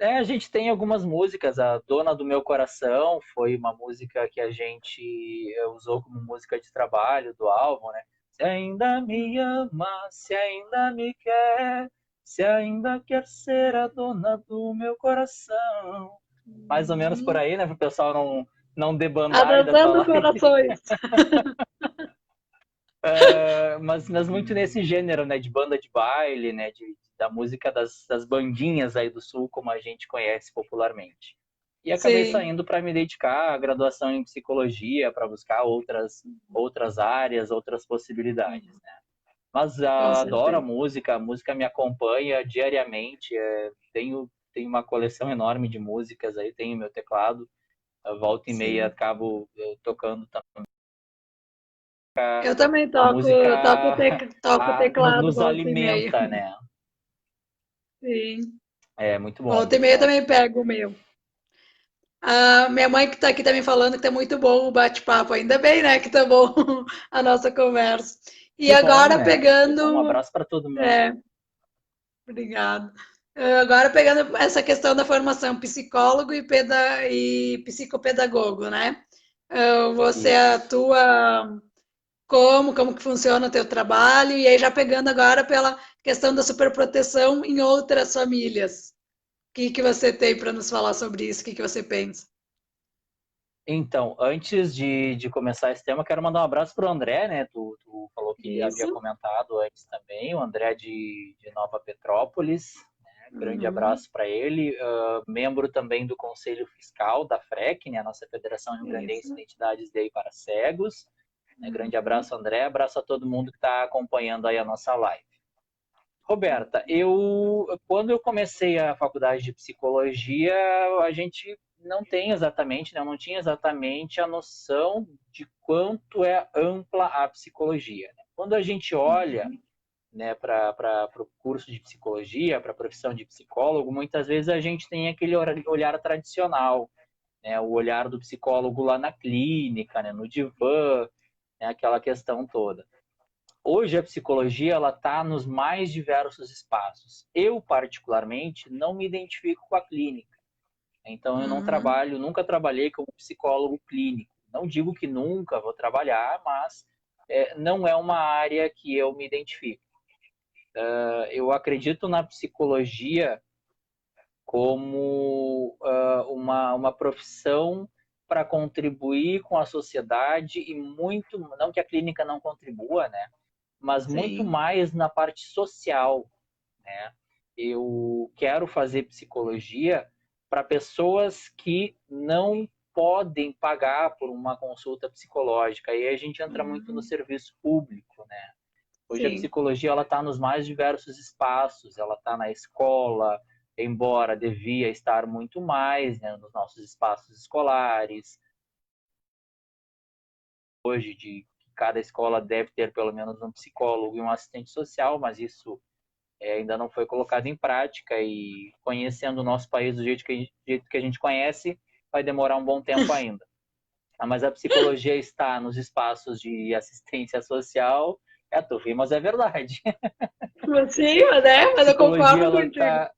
A gente tem algumas músicas, a Dona do Meu Coração foi uma música que a gente usou como música de trabalho do álbum, né? Se ainda me ama, se ainda me quer, se ainda quer ser a dona do meu coração. Mais ou menos por Hum, aí, né? Para o pessoal não debandar da tua Adorando live. corações. Mas muito nesse gênero, né? De banda de baile, né? Da música das bandinhas aí do Sul, como a gente conhece popularmente. E acabei Sim, saindo para me dedicar à graduação em psicologia, para buscar outras áreas, outras possibilidades, né? Mas com adoro certeza. a música me acompanha diariamente. Tenho uma coleção enorme de músicas aí, tenho meu teclado, volta e meia Sim. acabo tocando Eu também a música toco teclado nos volta e meia. alimenta, né? Sim. É muito bom, Volta e muito meia bom. também pego o meu. A minha mãe que está aqui também falando que tá muito bom o bate-papo. Ainda bem, né, que tá bom a nossa conversa. E Que bom, agora né? Que bom, um pegando, abraço para todo mundo. é, obrigado. Agora pegando essa questão da formação psicólogo e psicopedagogo, né? Você Isso. atua como que funciona o teu trabalho e aí já pegando agora pela questão da superproteção em outras famílias. O que que você tem para nos falar sobre isso? O que que você pensa? Então, antes de começar esse tema, quero mandar um abraço para o André, né? Tu falou que havia Isso. comentado antes também, o André de Nova Petrópolis. Né? Grande Uhum. abraço para ele. Membro também do Conselho Fiscal da FREC, né? A nossa Federação Rio Grandense Isso. de Entidades de para Cegos. Né? Grande Uhum. abraço, André. Abraço a todo mundo que está acompanhando aí a nossa live. Roberta, quando eu comecei a faculdade de psicologia, a gente não tem exatamente, né, eu não tinha exatamente a noção de quanto é ampla a psicologia. Né? Quando a gente olha, né, para o curso de psicologia, para a profissão de psicólogo, muitas vezes a gente tem aquele olhar tradicional, né, o olhar do psicólogo lá na clínica, né, no divã, né, aquela questão toda. Hoje a psicologia ela está nos mais diversos espaços. Eu particularmente não me identifico com a clínica, então eu não Uhum. trabalho, nunca trabalhei como psicólogo clínico. Não digo que nunca vou trabalhar, mas não é uma área que eu me identifico. Eu acredito na psicologia como uma profissão para contribuir com a sociedade e muito, não que a clínica não contribua, né? Mas muito Sim. mais na parte social, né? Eu quero fazer psicologia para pessoas que não podem pagar por uma consulta psicológica. Aí a gente entra muito no Uhum. serviço público, né? Hoje a Sim. psicologia ela está nos mais diversos espaços, ela está na escola, embora devia estar muito mais, né, nos nossos espaços escolares. Hoje de que cada escola deve ter pelo menos um psicólogo e um assistente social, mas isso ainda não foi colocado em prática e conhecendo o nosso país do jeito que a gente conhece, vai demorar um bom tempo ainda. Mas a psicologia está nos espaços de assistência social, tu ri, mas é verdade. Sim, A né? Mas eu psicologia, concordo ela contigo. está,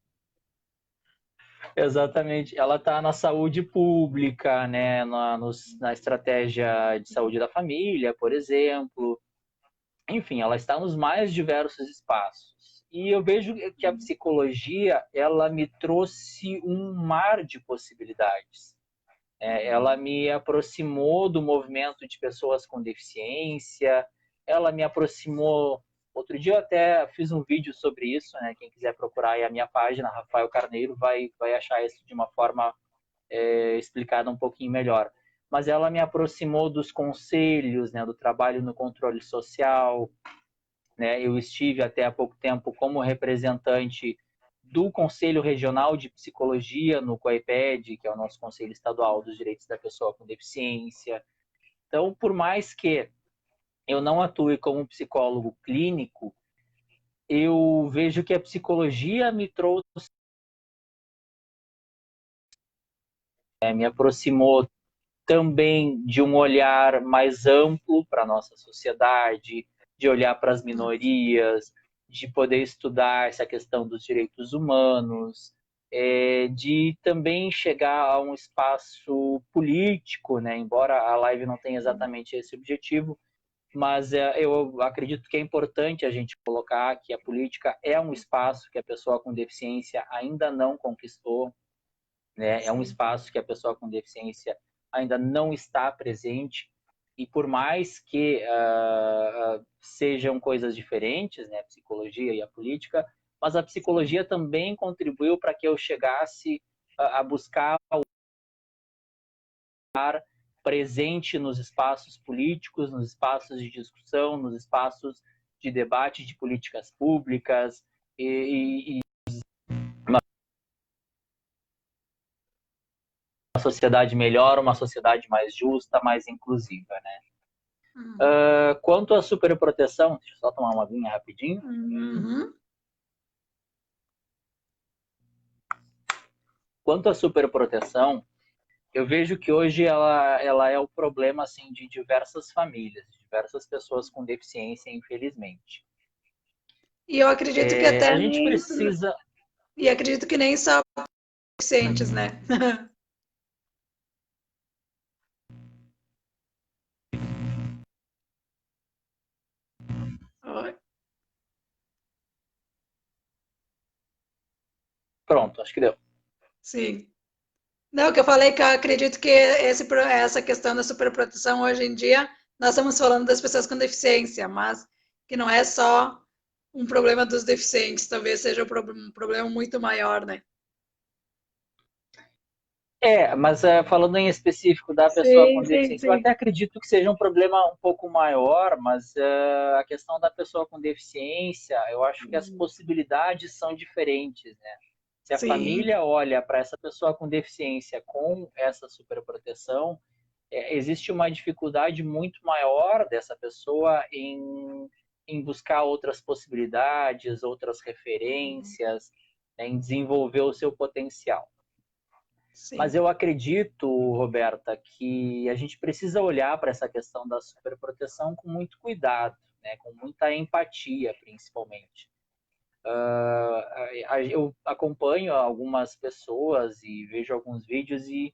exatamente, ela está na saúde pública, né, na estratégia de saúde da família, por exemplo. Enfim, ela está nos mais diversos espaços. E eu vejo que a psicologia, ela me trouxe um mar de possibilidades. Ela me aproximou do movimento de pessoas com deficiência, ela me aproximou. Outro dia eu até fiz um vídeo sobre isso, né? Quem quiser procurar aí a minha página, Rafael Carneiro, vai achar isso de uma forma explicada um pouquinho melhor. Mas ela me aproximou dos conselhos, né? Do trabalho no controle social, né? Eu estive até há pouco tempo como representante do Conselho Regional de Psicologia no COEPED, que é o nosso Conselho Estadual dos Direitos da Pessoa com Deficiência. Então, por mais que eu não atue como psicólogo clínico, eu vejo que a psicologia me trouxe, me aproximou também de um olhar mais amplo para a nossa sociedade, de olhar para as minorias, de poder estudar essa questão dos direitos humanos, de também chegar a um espaço político, né? Embora a live não tenha exatamente esse objetivo, mas eu acredito que é importante a gente colocar que a política é um espaço que a pessoa com deficiência ainda não conquistou, né? É um Sim. espaço que a pessoa com deficiência ainda não está presente e por mais que sejam coisas diferentes, né, a psicologia e a política, mas a Sim. psicologia também contribuiu para que eu chegasse a buscar o estar presente nos espaços políticos, nos espaços de discussão, nos espaços de debate de políticas públicas e uma sociedade melhor, uma sociedade mais justa, mais inclusiva, né? Uhum. Quanto à superproteção, deixa eu só tomar uma aguinha rapidinho. Uhum. Quanto à superproteção, eu vejo que hoje ela é o problema assim de diversas famílias, de diversas pessoas com deficiência, infelizmente. E eu acredito que É, até a gente nem. precisa. E acredito que nem só suficientes, né? Pronto, acho que deu. Sim. Não, que eu falei que eu acredito que essa questão da superproteção hoje em dia, nós estamos falando das pessoas com deficiência, mas que não é só um problema dos deficientes, talvez seja um problema muito maior, né? Mas falando em específico da pessoa com Sim, sim, deficiência, eu sim. até acredito que seja um problema um pouco maior, mas a questão da pessoa com deficiência, eu acho que as possibilidades são diferentes, né? Se a Sim, família olha para essa pessoa com deficiência com essa superproteção, existe uma dificuldade muito maior dessa pessoa em buscar outras possibilidades, outras referências, né, em desenvolver o seu potencial. Mas sim, eu acredito, Roberta, que a gente precisa olhar para essa questão da superproteção com muito cuidado, né, com muita empatia, principalmente. Eu acompanho algumas pessoas e vejo alguns vídeos e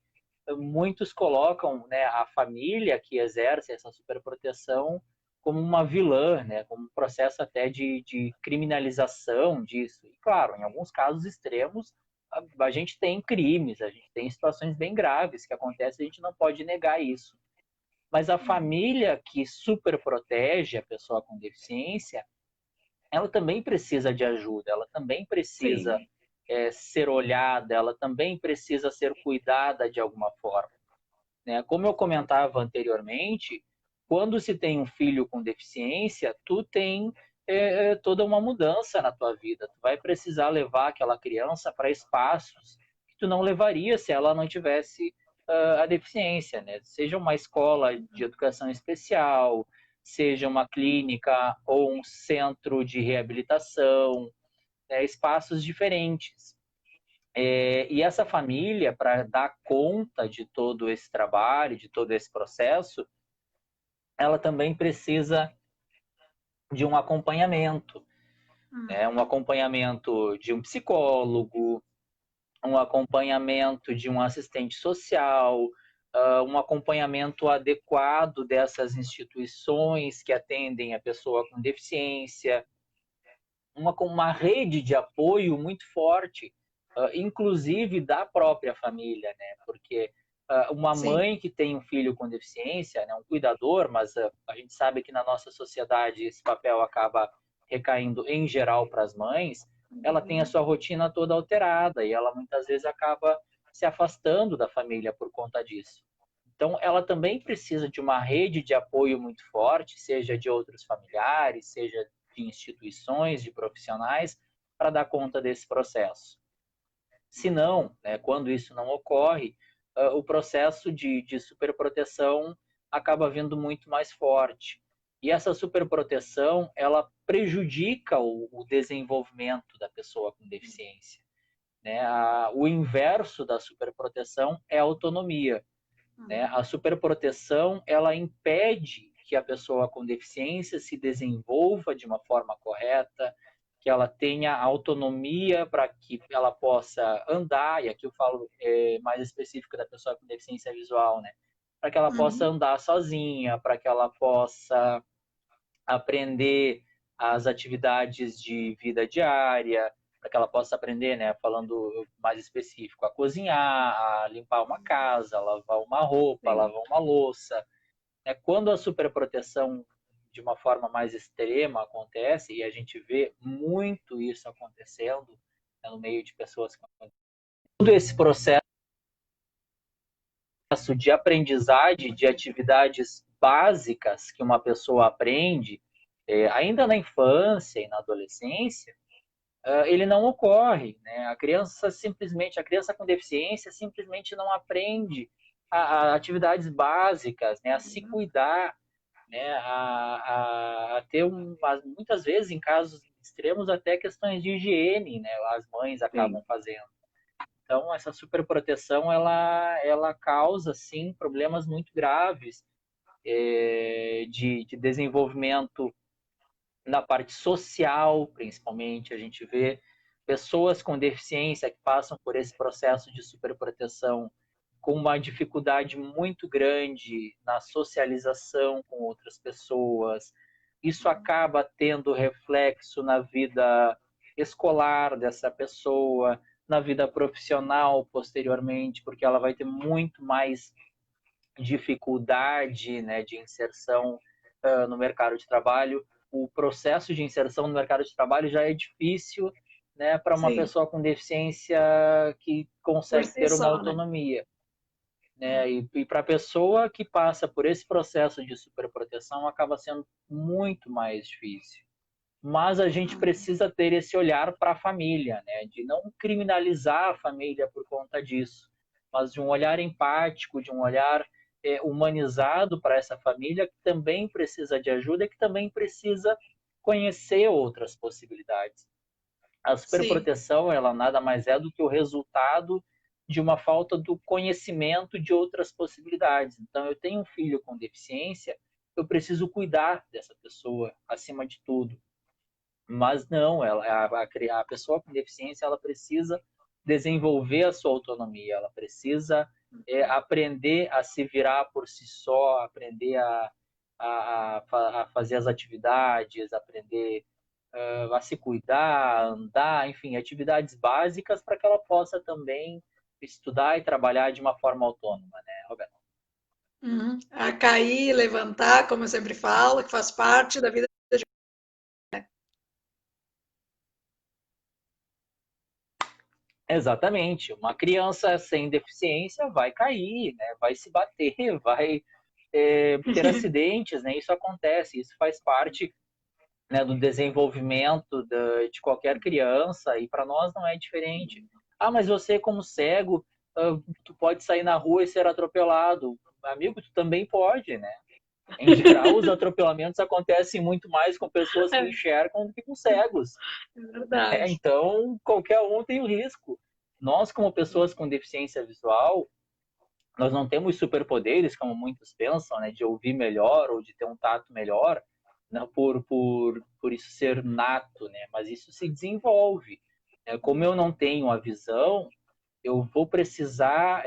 muitos colocam, né, a família que exerce essa superproteção como uma vilã, né, como um processo até de criminalização disso. E, claro, em alguns casos extremos, a gente tem crimes, a gente tem situações bem graves que acontecem, a gente não pode negar isso. Mas a família que superprotege a pessoa com deficiência, ela também precisa de ajuda, ela também precisa sim, ser olhada, ela também precisa ser cuidada de alguma forma, né? Como eu comentava anteriormente, quando se tem um filho com deficiência, tu tem toda uma mudança na tua vida. Tu vai precisar levar aquela criança para espaços que tu não levaria se ela não tivesse a deficiência, né? Seja uma escola de educação especial, seja uma clínica ou um centro de reabilitação, né? Espaços diferentes. E essa família, para dar conta de todo esse trabalho, de todo esse processo, ela também precisa de um acompanhamento, né? Um acompanhamento de um psicólogo, um acompanhamento de um assistente social, um acompanhamento adequado dessas instituições que atendem a pessoa com deficiência, uma rede de apoio muito forte, inclusive da própria família, né? Porque uma sim. mãe que tem um filho com deficiência, né, um cuidador, mas a gente sabe que na nossa sociedade esse papel acaba recaindo em geral para as mães, ela tem a sua rotina toda alterada e ela muitas vezes acaba se afastando da família por conta disso. Então, ela também precisa de uma rede de apoio muito forte, seja de outros familiares, seja de instituições, de profissionais, para dar conta desse processo. Se não, né, quando isso não ocorre, o processo de superproteção acaba vindo muito mais forte. E essa superproteção, ela prejudica o desenvolvimento da pessoa com deficiência. Né? O inverso da superproteção é a autonomia. Né? A superproteção, ela impede que a pessoa com deficiência se desenvolva de uma forma correta, que ela tenha autonomia para que ela possa andar, e aqui eu falo mais específico da pessoa com deficiência visual, né? Para que ela possa Uhum. andar sozinha, para que ela possa aprender as atividades de vida diária, para que ela possa aprender, né, falando mais específico, a cozinhar, a limpar uma casa, a lavar uma roupa, a Sim. lavar uma louça. Quando a superproteção de uma forma mais extrema acontece, e a gente vê muito isso acontecendo, né, no meio de pessoas com todo esse processo de aprendizagem de atividades básicas que uma pessoa aprende, ainda na infância e na adolescência, ele não ocorre. Né? A criança com deficiência simplesmente não aprende a atividades básicas, né? A se cuidar, né? A ter muitas vezes, em casos extremos, até questões de higiene, né? As mães acabam Sim. fazendo. Então, essa superproteção, ela causa, sim, problemas muito graves de desenvolvimento na parte social, principalmente. A gente vê pessoas com deficiência que passam por esse processo de superproteção com uma dificuldade muito grande na socialização com outras pessoas. Isso acaba tendo reflexo na vida escolar dessa pessoa, na vida profissional posteriormente, porque ela vai ter muito mais dificuldade, né, de inserção no mercado de trabalho. O processo de inserção no mercado de trabalho já é difícil, né, para uma Sim, pessoa com deficiência que por consegue si ter uma só, né? autonomia, né? E para a pessoa que passa por esse processo de superproteção acaba sendo muito mais difícil. Mas a gente precisa ter esse olhar para a família, né? De não criminalizar a família por conta disso, mas de um olhar empático, de um olhar humanizado para essa família que também precisa de ajuda e que também precisa conhecer outras possibilidades. A Sim. superproteção, ela nada mais é do que o resultado de uma falta do conhecimento de outras possibilidades. Então, eu tenho um filho com deficiência, eu preciso cuidar dessa pessoa acima de tudo. Mas não, a pessoa com deficiência ela precisa desenvolver a sua autonomia, ela precisa aprender a se virar por si só, aprender a fazer as atividades, aprender a se cuidar, a andar, enfim, atividades básicas para que ela possa também estudar e trabalhar de uma forma autônoma, né, Roberto? Uhum. A cair, levantar, como eu sempre falo, que faz parte da vida. Exatamente. Uma criança sem deficiência vai cair, né? Vai se bater, vai ter acidentes, né? Isso acontece, isso faz parte, né, do desenvolvimento de qualquer criança e para nós não é diferente. Ah, mas você como cego, tu pode sair na rua e ser atropelado. Amigo, tu também pode, né? Em geral, os atropelamentos acontecem muito mais com pessoas que É enxergam do que com cegos. verdade. Então, qualquer um tem o risco. Nós, como pessoas com deficiência visual, nós não temos superpoderes, como muitos pensam, né, de ouvir melhor ou de ter um tato melhor, né, por isso ser nato, né, mas isso se desenvolve. Né? Como eu não tenho a visão, eu vou precisar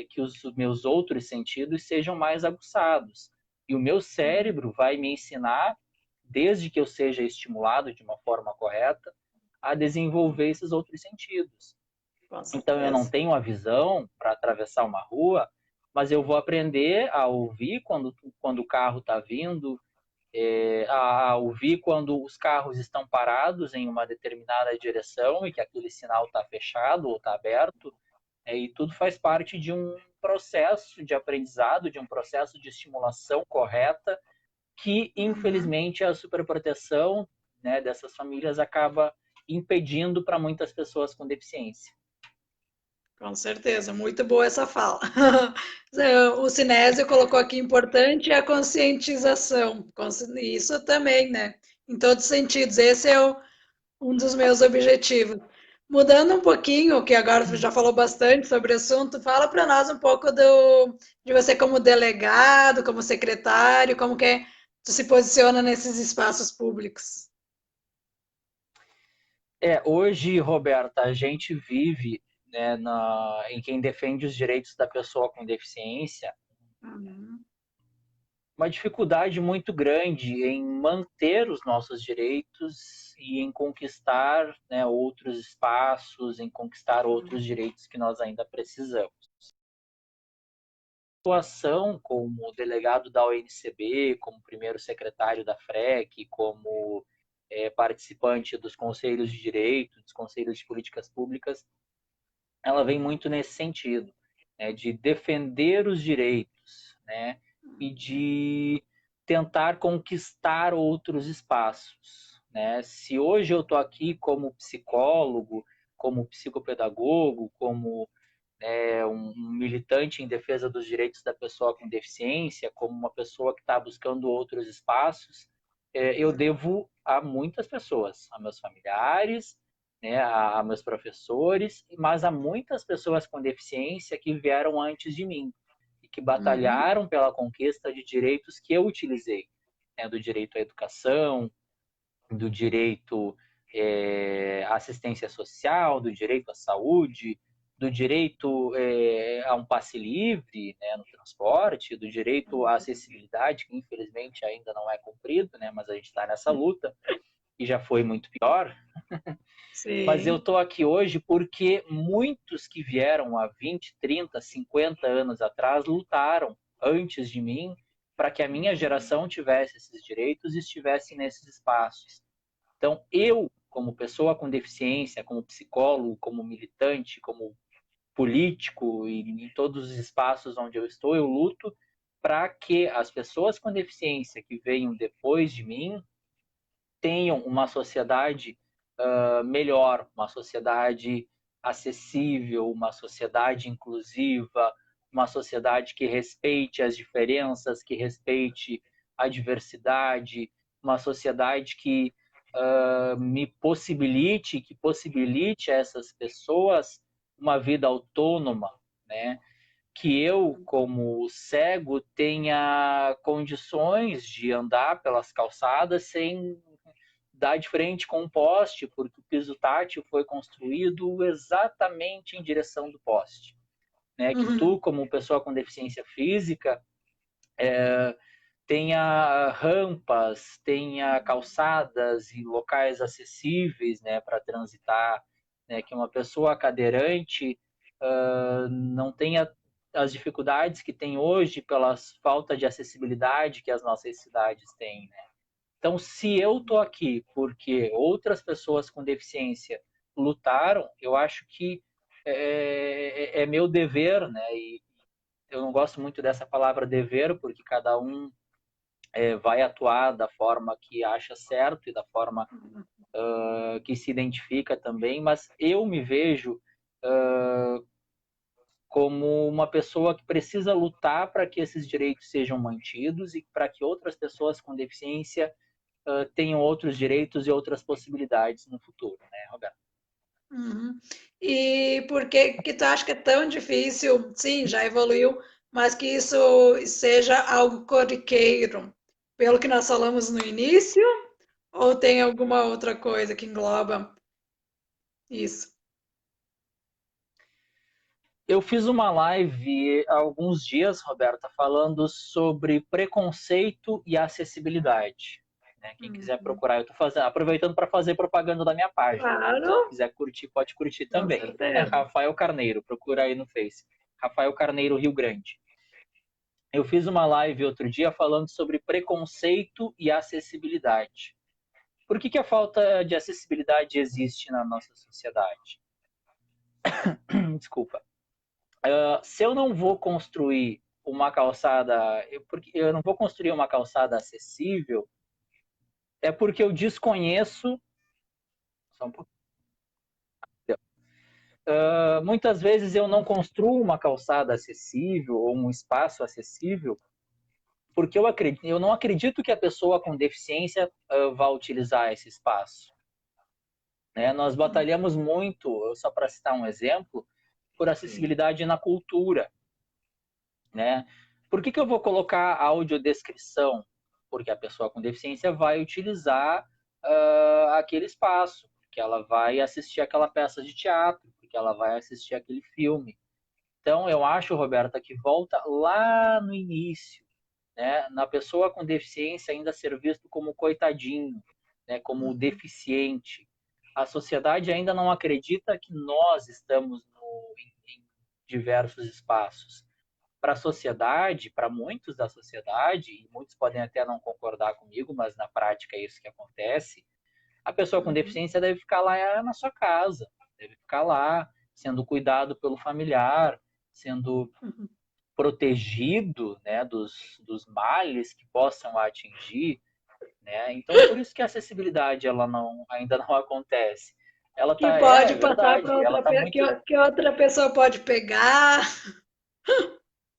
que os meus outros sentidos sejam mais aguçados. E o meu cérebro vai me ensinar, desde que eu seja estimulado de uma forma correta, a desenvolver esses outros sentidos. Com Então eu não certeza. tenho a visão para atravessar uma rua, mas eu vou aprender a ouvir quando o carro está vindo, a ouvir quando os carros estão parados em uma determinada direção e que aquele sinal está fechado ou está aberto. E tudo faz parte de um processo de aprendizado, de um processo de estimulação correta, que Uhum. infelizmente a superproteção, né, dessas famílias acaba impedindo para muitas pessoas com deficiência. Com certeza, muito boa essa fala. O Sinésio colocou aqui importante a conscientização. Isso também, né? Em todos os sentidos. Esse é um dos meus objetivos. Mudando um pouquinho, que agora você já falou bastante sobre o assunto, fala para nós um pouco de você como delegado, como secretário, como que tu se posiciona nesses espaços públicos. Hoje, Roberta, a gente vive, né, em quem defende os direitos da pessoa com deficiência, Uhum. uma dificuldade muito grande em manter os nossos direitos e em conquistar, né, outros espaços, em conquistar outros direitos que nós ainda precisamos. A atuação como delegado da ONCB, como primeiro secretário da FREC, como participante dos conselhos de direito, dos conselhos de políticas públicas, ela vem muito nesse sentido, né, de defender os direitos, né, e de tentar conquistar outros espaços. Né? Se hoje eu estou aqui como psicólogo, como psicopedagogo, como um militante em defesa dos direitos da pessoa com deficiência, como uma pessoa que está buscando outros espaços, eu devo a muitas pessoas, a meus familiares, né, a meus professores, mas a muitas pessoas com deficiência que vieram antes de mim e que Uhum. batalharam pela conquista de direitos que eu utilizei, né, do direito à educação, do direito à assistência social, do direito à saúde, do direito a um passe livre, né, no transporte, do direito à acessibilidade, que infelizmente ainda não é cumprido, né, mas a gente está nessa luta, e já foi muito pior. Mas eu Sim. estou aqui hoje porque muitos que vieram há 20, 30, 50 anos atrás lutaram antes de mim para que a minha geração tivesse esses direitos e estivesse nesses espaços. Então, eu, como pessoa com deficiência, como psicólogo, como militante, como político e em todos os espaços onde eu estou, eu luto para que as pessoas com deficiência que venham depois de mim tenham uma sociedade melhor, uma sociedade acessível, uma sociedade inclusiva, uma sociedade que respeite as diferenças, que respeite a diversidade, uma sociedade que me possibilite, que possibilite a essas pessoas uma vida autônoma, né? Que eu, como cego, tenha condições de andar pelas calçadas sem dar de frente com um poste, porque o piso tátil foi construído exatamente em direção do poste. Né? Que Uhum. tu, como pessoa com deficiência física, tenha rampas, tenha calçadas e locais acessíveis, né, para transitar, né, que uma pessoa cadeirante não tenha as dificuldades que tem hoje pela falta de acessibilidade que as nossas cidades têm, né? Então, se eu estou aqui porque outras pessoas com deficiência lutaram, eu acho que é meu dever, né? E eu não gosto muito dessa palavra dever, porque cada um vai atuar da forma que acha certo e da forma que se identifica também, mas eu me vejo como uma pessoa que precisa lutar para que esses direitos sejam mantidos e para que outras pessoas com deficiência tenham outros direitos e outras possibilidades no futuro, né, Roberto? Uhum. E por que que tu acha que é tão difícil? Sim, já evoluiu, mas que isso seja algo corriqueiro, pelo que nós falamos no início, ou tem alguma outra coisa que engloba isso? Eu fiz uma live há alguns dias, Roberta, falando sobre preconceito e acessibilidade. Né? Quem quiser Uhum. procurar, eu estou aproveitando para fazer propaganda da minha página. Né? Claro, Quem quiser curtir, pode curtir com também. É certeza. Rafael Carneiro, procura aí no Face. Rafael Carneiro, Rio Grande. Eu fiz uma live outro dia falando sobre preconceito e acessibilidade. Por que a falta de acessibilidade existe na nossa sociedade? Desculpa. Se eu não vou construir uma calçada, porque eu não vou construir uma calçada acessível, é porque eu desconheço. Só um muitas vezes eu não construo uma calçada acessível ou um espaço acessível, porque eu não acredito que a pessoa com deficiência vá utilizar esse espaço. Né? Nós batalhamos muito, só para citar um exemplo, por Sim. acessibilidade na cultura. Né? Por que eu vou colocar audiodescrição? Porque a pessoa com deficiência vai utilizar aquele espaço, porque ela vai assistir aquela peça de teatro, porque ela vai assistir aquele filme. Então, eu acho, Roberta, que volta lá no início, né? Na pessoa com deficiência ainda ser visto como coitadinho, né? Como Uhum. deficiente. A sociedade ainda não acredita que nós estamos em diversos espaços para a sociedade, para muitos da sociedade, e muitos podem até não concordar comigo, mas na prática é isso que acontece, a pessoa com Uhum. deficiência deve ficar lá na sua casa, deve ficar lá, sendo cuidado pelo familiar, sendo Uhum. protegido, né, dos males que possam atingir, né? Então, por isso que a acessibilidade ela não, ainda não acontece. Ela Que tá, pode passar verdade, para ela outra, tá muito que outra pessoa pode pegar.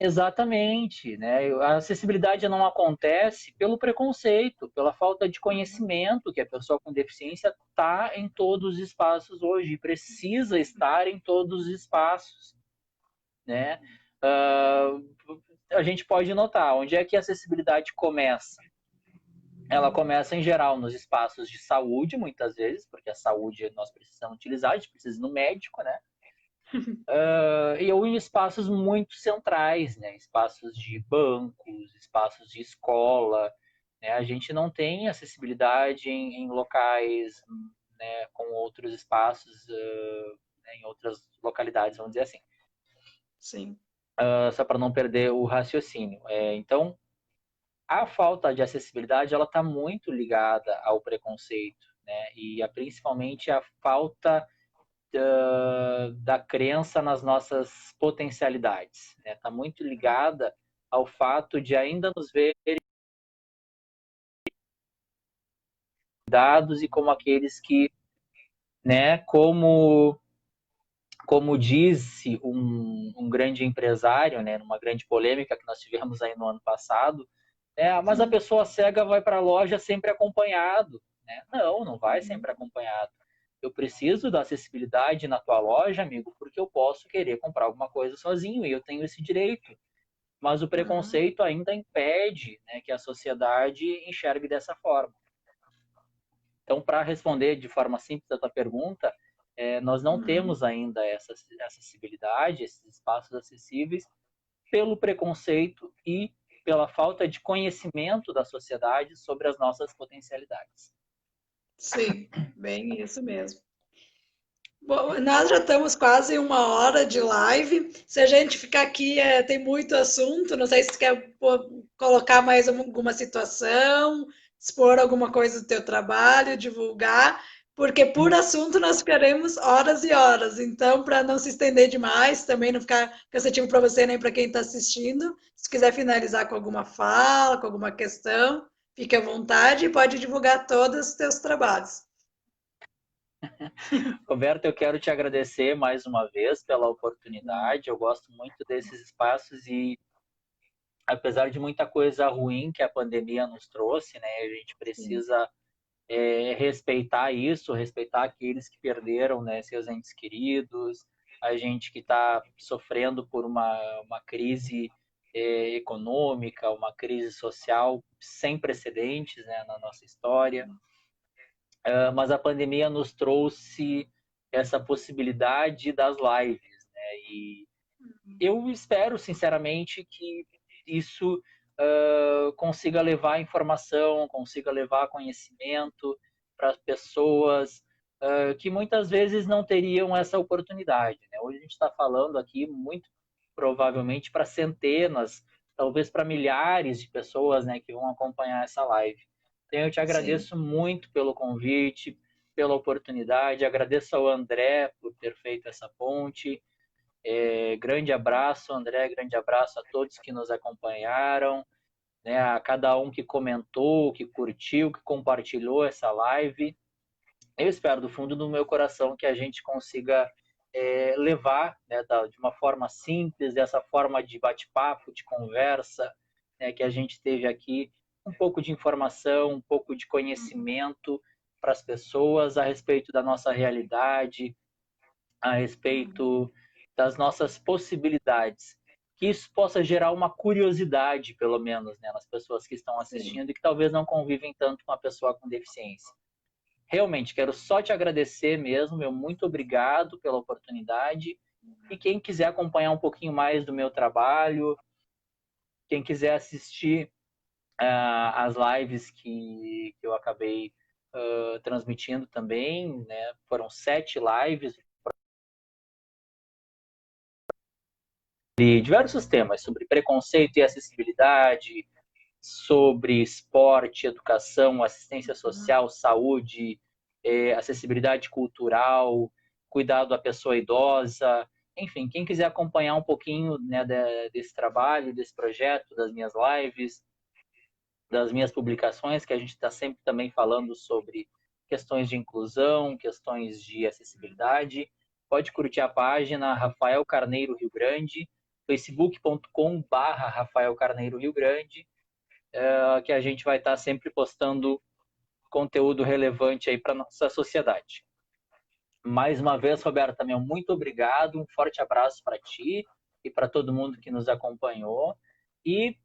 Exatamente, né? A acessibilidade não acontece pelo preconceito, pela falta de conhecimento que a pessoa com deficiência está em todos os espaços hoje, precisa estar em todos os espaços, né? Uh, a gente pode notar onde é que a acessibilidade começa. Ela começa, em geral, nos espaços de saúde, muitas vezes, porque a saúde nós precisamos utilizar, a gente precisa ir no médico, né? Ou em espaços muito centrais, né? Espaços de bancos, espaços de escola, né? A gente não tem acessibilidade em locais, né, com outros espaços, né, em outras localidades, vamos dizer assim. Sim. Só para não perder o raciocínio. Então, a falta de acessibilidade ela está muito ligada ao preconceito, né? E principalmente a falta da crença nas nossas potencialidades. Está, né? Muito ligada ao fato de ainda nos ver dados e como aqueles que, né, como disse um grande empresário, né, numa grande polêmica que nós tivemos aí no ano passado, mas a pessoa cega vai para a loja sempre acompanhado. Né? Não vai sempre acompanhado. Eu preciso da acessibilidade na tua loja, amigo, porque eu posso querer comprar alguma coisa sozinho e eu tenho esse direito. Mas o preconceito ainda impede, né, que a sociedade enxergue dessa forma. Então, para responder de forma simples a tua pergunta, nós não temos ainda essa acessibilidade, esses espaços acessíveis, pelo preconceito e pela falta de conhecimento da sociedade sobre as nossas potencialidades. Sim, bem isso mesmo. Bom, nós já estamos quase 1 hora de live. Se a gente ficar aqui, tem muito assunto. Não sei se tu quer colocar mais alguma situação, expor alguma coisa do teu trabalho, divulgar, porque por assunto nós ficaremos horas e horas. Então, para não se estender demais, também não ficar cansativo para você nem para quem está assistindo, se quiser finalizar com alguma fala, com alguma questão, fique à vontade e pode divulgar todos os teus trabalhos. Roberto, eu quero te agradecer mais uma vez pela oportunidade. Eu gosto muito desses espaços e, apesar de muita coisa ruim que a pandemia nos trouxe, né, a gente precisa respeitar isso, respeitar aqueles que perderam, né, seus entes queridos, a gente que está sofrendo por uma crise econômica, uma crise social sem precedentes, né, na nossa história. Mas a pandemia nos trouxe essa possibilidade das lives, né? E eu espero, sinceramente, que isso consiga levar informação, consiga levar conhecimento para as pessoas que muitas vezes não teriam essa oportunidade. Né? Hoje a gente está falando aqui, muito provavelmente, para centenas, talvez para milhares de pessoas, né, que vão acompanhar essa live. Então, eu te agradeço muito pelo convite, pela oportunidade, agradeço ao André por ter feito essa ponte. Grande abraço, André, grande abraço a todos que nos acompanharam, né, a cada um que comentou, que curtiu, que compartilhou essa live. Eu espero do fundo do meu coração que a gente consiga levar, né, de uma forma simples, dessa forma de bate-papo, de conversa, né, que a gente teve aqui, um pouco de informação, um pouco de conhecimento para as pessoas a respeito da nossa realidade, a respeito das nossas possibilidades. Que isso possa gerar uma curiosidade, pelo menos, né, nas pessoas que estão assistindo e que talvez não convivem tanto com a pessoa com deficiência. Realmente, quero só te agradecer mesmo, meu muito obrigado pela oportunidade. E quem quiser acompanhar um pouquinho mais do meu trabalho, quem quiser assistir as lives que eu acabei transmitindo também, né, foram 7 lives, de diversos temas, sobre preconceito e acessibilidade, sobre esporte, educação, assistência social, saúde, acessibilidade cultural, cuidado da pessoa idosa, enfim, quem quiser acompanhar um pouquinho, né, desse trabalho, desse projeto, das minhas lives, das minhas publicações, que a gente está sempre também falando sobre questões de inclusão, questões de acessibilidade, pode curtir a página Rafael Carneiro Rio Grande, facebook.com/barra Rafael Carneiro Rio Grande, que a gente vai estar sempre postando conteúdo relevante aí para nossa sociedade. Mais uma vez, Roberta, meu muito obrigado, um forte abraço para ti e para todo mundo que nos acompanhou. E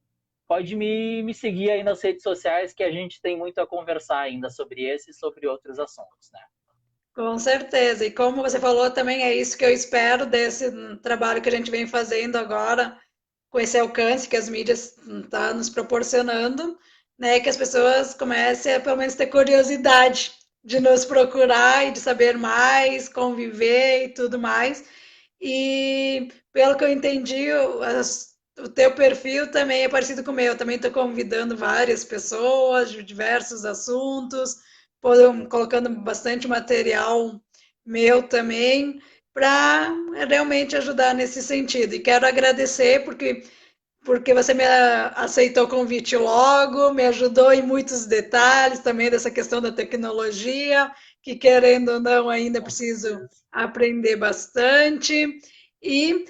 pode me seguir aí nas redes sociais, que a gente tem muito a conversar ainda sobre esse e sobre outros assuntos, né? Com certeza. E como você falou, também é isso que eu espero desse trabalho que a gente vem fazendo agora, com esse alcance que as mídias estão nos proporcionando, né? Que as pessoas comecem a, pelo menos, ter curiosidade de nos procurar e de saber mais, conviver e tudo mais. E pelo que eu entendi, o teu perfil também é parecido com o meu. Eu também estou convidando várias pessoas de diversos assuntos, colocando bastante material meu também, para realmente ajudar nesse sentido. E quero agradecer porque você me aceitou o convite logo, me ajudou em muitos detalhes também dessa questão da tecnologia, que querendo ou não ainda preciso aprender bastante. E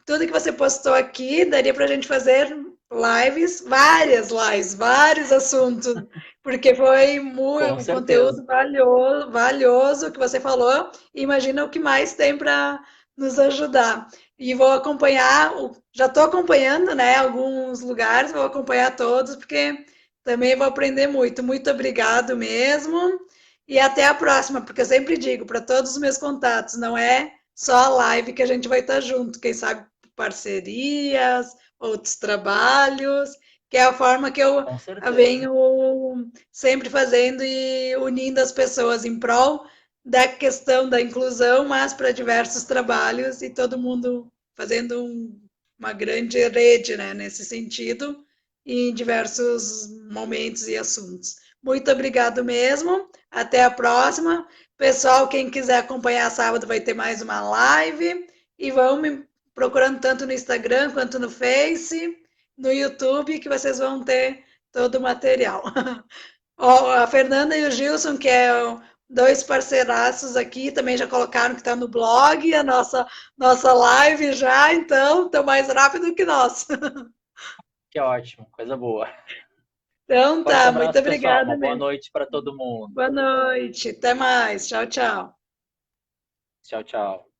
tudo que você postou aqui daria para a gente fazer lives, várias lives, vários assuntos, porque foi Com um certeza. conteúdo valioso, valioso que você falou. E imagina o que mais tem para nos ajudar. E vou acompanhar, já estou acompanhando, né, alguns lugares, vou acompanhar todos, porque também vou aprender muito. Muito obrigado mesmo. E até a próxima, porque eu sempre digo para todos os meus contatos, não é só a live que a gente vai estar junto, quem sabe parcerias, outros trabalhos, que é a forma que eu Com certeza. venho sempre fazendo e unindo as pessoas em prol da questão da inclusão, mas para diversos trabalhos e todo mundo fazendo uma grande rede, né, nesse sentido, em diversos momentos e assuntos. Muito obrigado mesmo. Até a próxima. Pessoal, quem quiser acompanhar sábado vai ter mais uma live e vão me procurando tanto no Instagram quanto no Face, no YouTube, que vocês vão ter todo o material. A Fernanda e o Gilson, que é dois parceiraços aqui, também já colocaram que está no blog, a nossa live já, então estão mais rápido que nós. Que ótimo, coisa boa. Então Forte tá, muito abraço, pessoal. obrigada Uma boa mesmo. noite para todo mundo. Boa noite, até mais, tchau, tchau. Tchau, tchau.